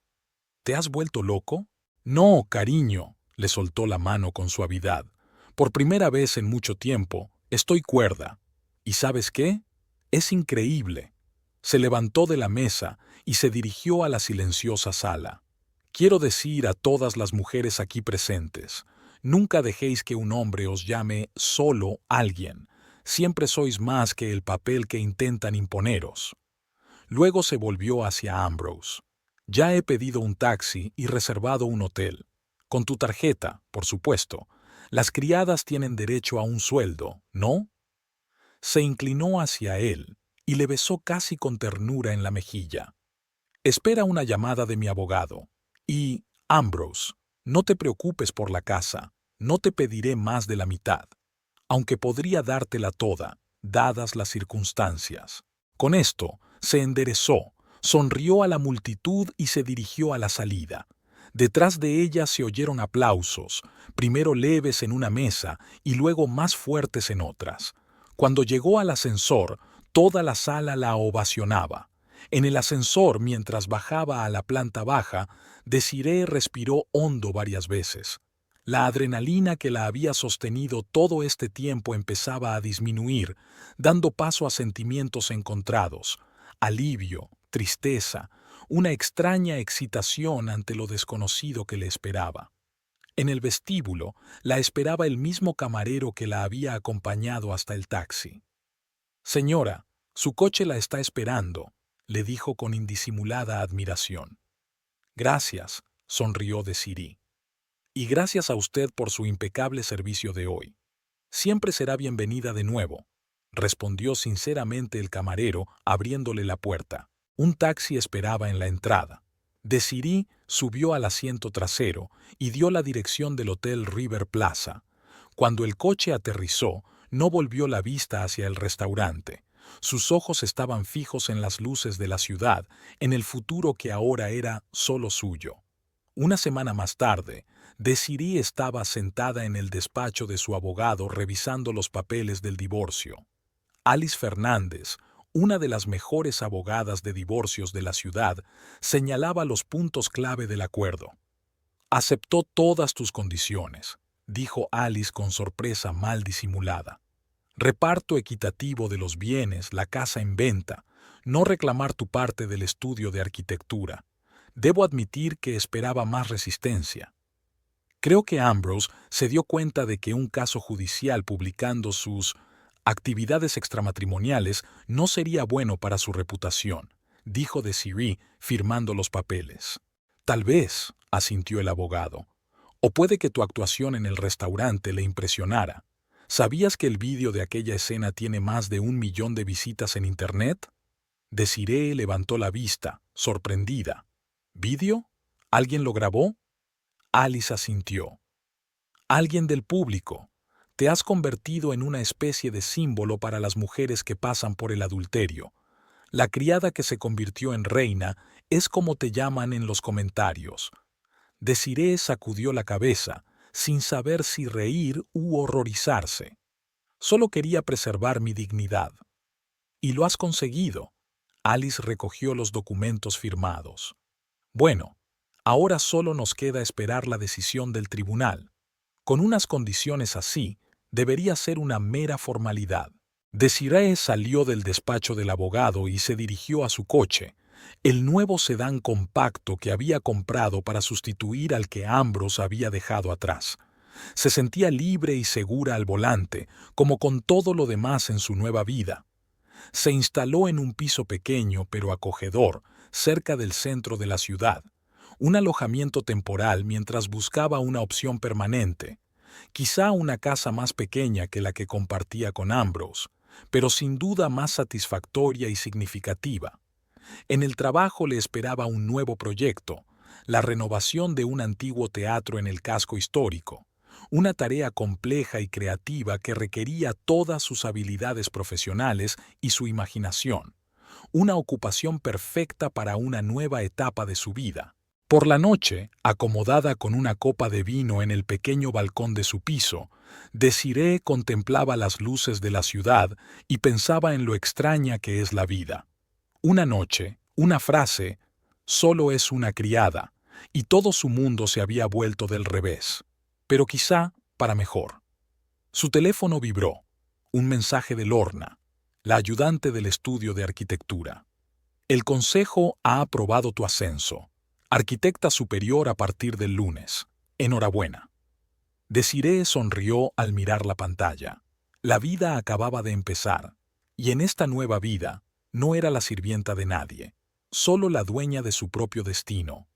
«¿Te has vuelto loco?» «No, cariño», le soltó la mano con suavidad. «Por primera vez en mucho tiempo, estoy cuerda. ¿Y sabes qué? Es increíble». Se levantó de la mesa y se dirigió a la silenciosa sala. «Quiero decir a todas las mujeres aquí presentes, nunca dejéis que un hombre os llame solo alguien. Siempre sois más que el papel que intentan imponeros». Luego se volvió hacia Ambrose. «Ya he pedido un taxi y reservado un hotel. Con tu tarjeta, por supuesto. Las criadas tienen derecho a un sueldo, ¿no?» Se inclinó hacia él y le besó casi con ternura en la mejilla. «Espera una llamada de mi abogado. Y, Ambrose, no te preocupes por la casa. No te pediré más de la mitad, aunque podría dártela toda, dadas las circunstancias». Con esto, se enderezó, sonrió a la multitud y se dirigió a la salida. Detrás de ella se oyeron aplausos, primero leves en una mesa y luego más fuertes en otras. Cuando llegó al ascensor, toda la sala la ovacionaba. En el ascensor, mientras bajaba a la planta baja, Desiree respiró hondo varias veces. La adrenalina que la había sostenido todo este tiempo empezaba a disminuir, dando paso a sentimientos encontrados: alivio, tristeza, una extraña excitación ante lo desconocido que le esperaba. En el vestíbulo la esperaba el mismo camarero que la había acompañado hasta el taxi. «Señora, su coche la está esperando», le dijo con indisimulada admiración. «Gracias», sonrió Desiree. «Y gracias a usted por su impecable servicio de hoy. Siempre será bienvenida de nuevo», respondió sinceramente el camarero, abriéndole la puerta. Un taxi esperaba en la entrada. Desiree subió al asiento trasero y dio la dirección del Hotel River Plaza. Cuando el coche aterrizó, no volvió la vista hacia el restaurante. Sus ojos estaban fijos en las luces de la ciudad, en el futuro que ahora era solo suyo. Una semana más tarde, Desiree estaba sentada en el despacho de su abogado revisando los papeles del divorcio. Alice Fernández, una de las mejores abogadas de divorcios de la ciudad, señalaba los puntos clave del acuerdo. «Aceptó todas tus condiciones», dijo Alice con sorpresa mal disimulada. «Reparto equitativo de los bienes, la casa en venta, no reclamar tu parte del estudio de arquitectura. Debo admitir que esperaba más resistencia». Creo que Ambrose se dio cuenta de que un caso judicial publicando sus actividades extramatrimoniales no sería bueno para su reputación, dijo Desiree, firmando los papeles. «Tal vez», asintió el abogado. «O puede que tu actuación en el restaurante le impresionara. ¿Sabías que el vídeo de aquella escena tiene más de 1 millón de visitas en Internet?» Desiree levantó la vista, sorprendida. «¿Vídeo? ¿Alguien lo grabó?» Alice asintió. «Alguien del público. Te has convertido en una especie de símbolo para las mujeres que pasan por el adulterio. La criada que se convirtió en reina es como te llaman en los comentarios». Desiree sacudió la cabeza, sin saber si reír u horrorizarse. «Solo quería preservar mi dignidad». «Y lo has conseguido». Alice recogió los documentos firmados. «Bueno, ahora solo nos queda esperar la decisión del tribunal. Con unas condiciones así, debería ser una mera formalidad». Desiree salió del despacho del abogado y se dirigió a su coche, el nuevo sedán compacto que había comprado para sustituir al que Ambrose había dejado atrás. Se sentía libre y segura al volante, como con todo lo demás en su nueva vida. Se instaló en un piso pequeño pero acogedor, cerca del centro de la ciudad, un alojamiento temporal mientras buscaba una opción permanente, quizá una casa más pequeña que la que compartía con Ambrose, pero sin duda más satisfactoria y significativa. En el trabajo le esperaba un nuevo proyecto, la renovación de un antiguo teatro en el casco histórico, una tarea compleja y creativa que requería todas sus habilidades profesionales y su imaginación, una ocupación perfecta para una nueva etapa de su vida. Por la noche, acomodada con una copa de vino en el pequeño balcón de su piso, Desirée contemplaba las luces de la ciudad y pensaba en lo extraña que es la vida. Una noche, una frase, solo es una criada, y todo su mundo se había vuelto del revés. Pero quizá para mejor. Su teléfono vibró. Un mensaje de Lorna, la ayudante del estudio de arquitectura. El consejo ha aprobado tu ascenso. Arquitecta superior a partir del lunes. Enhorabuena. Desirée sonrió al mirar la pantalla. La vida acababa de empezar, y en esta nueva vida no era la sirvienta de nadie, solo la dueña de su propio destino.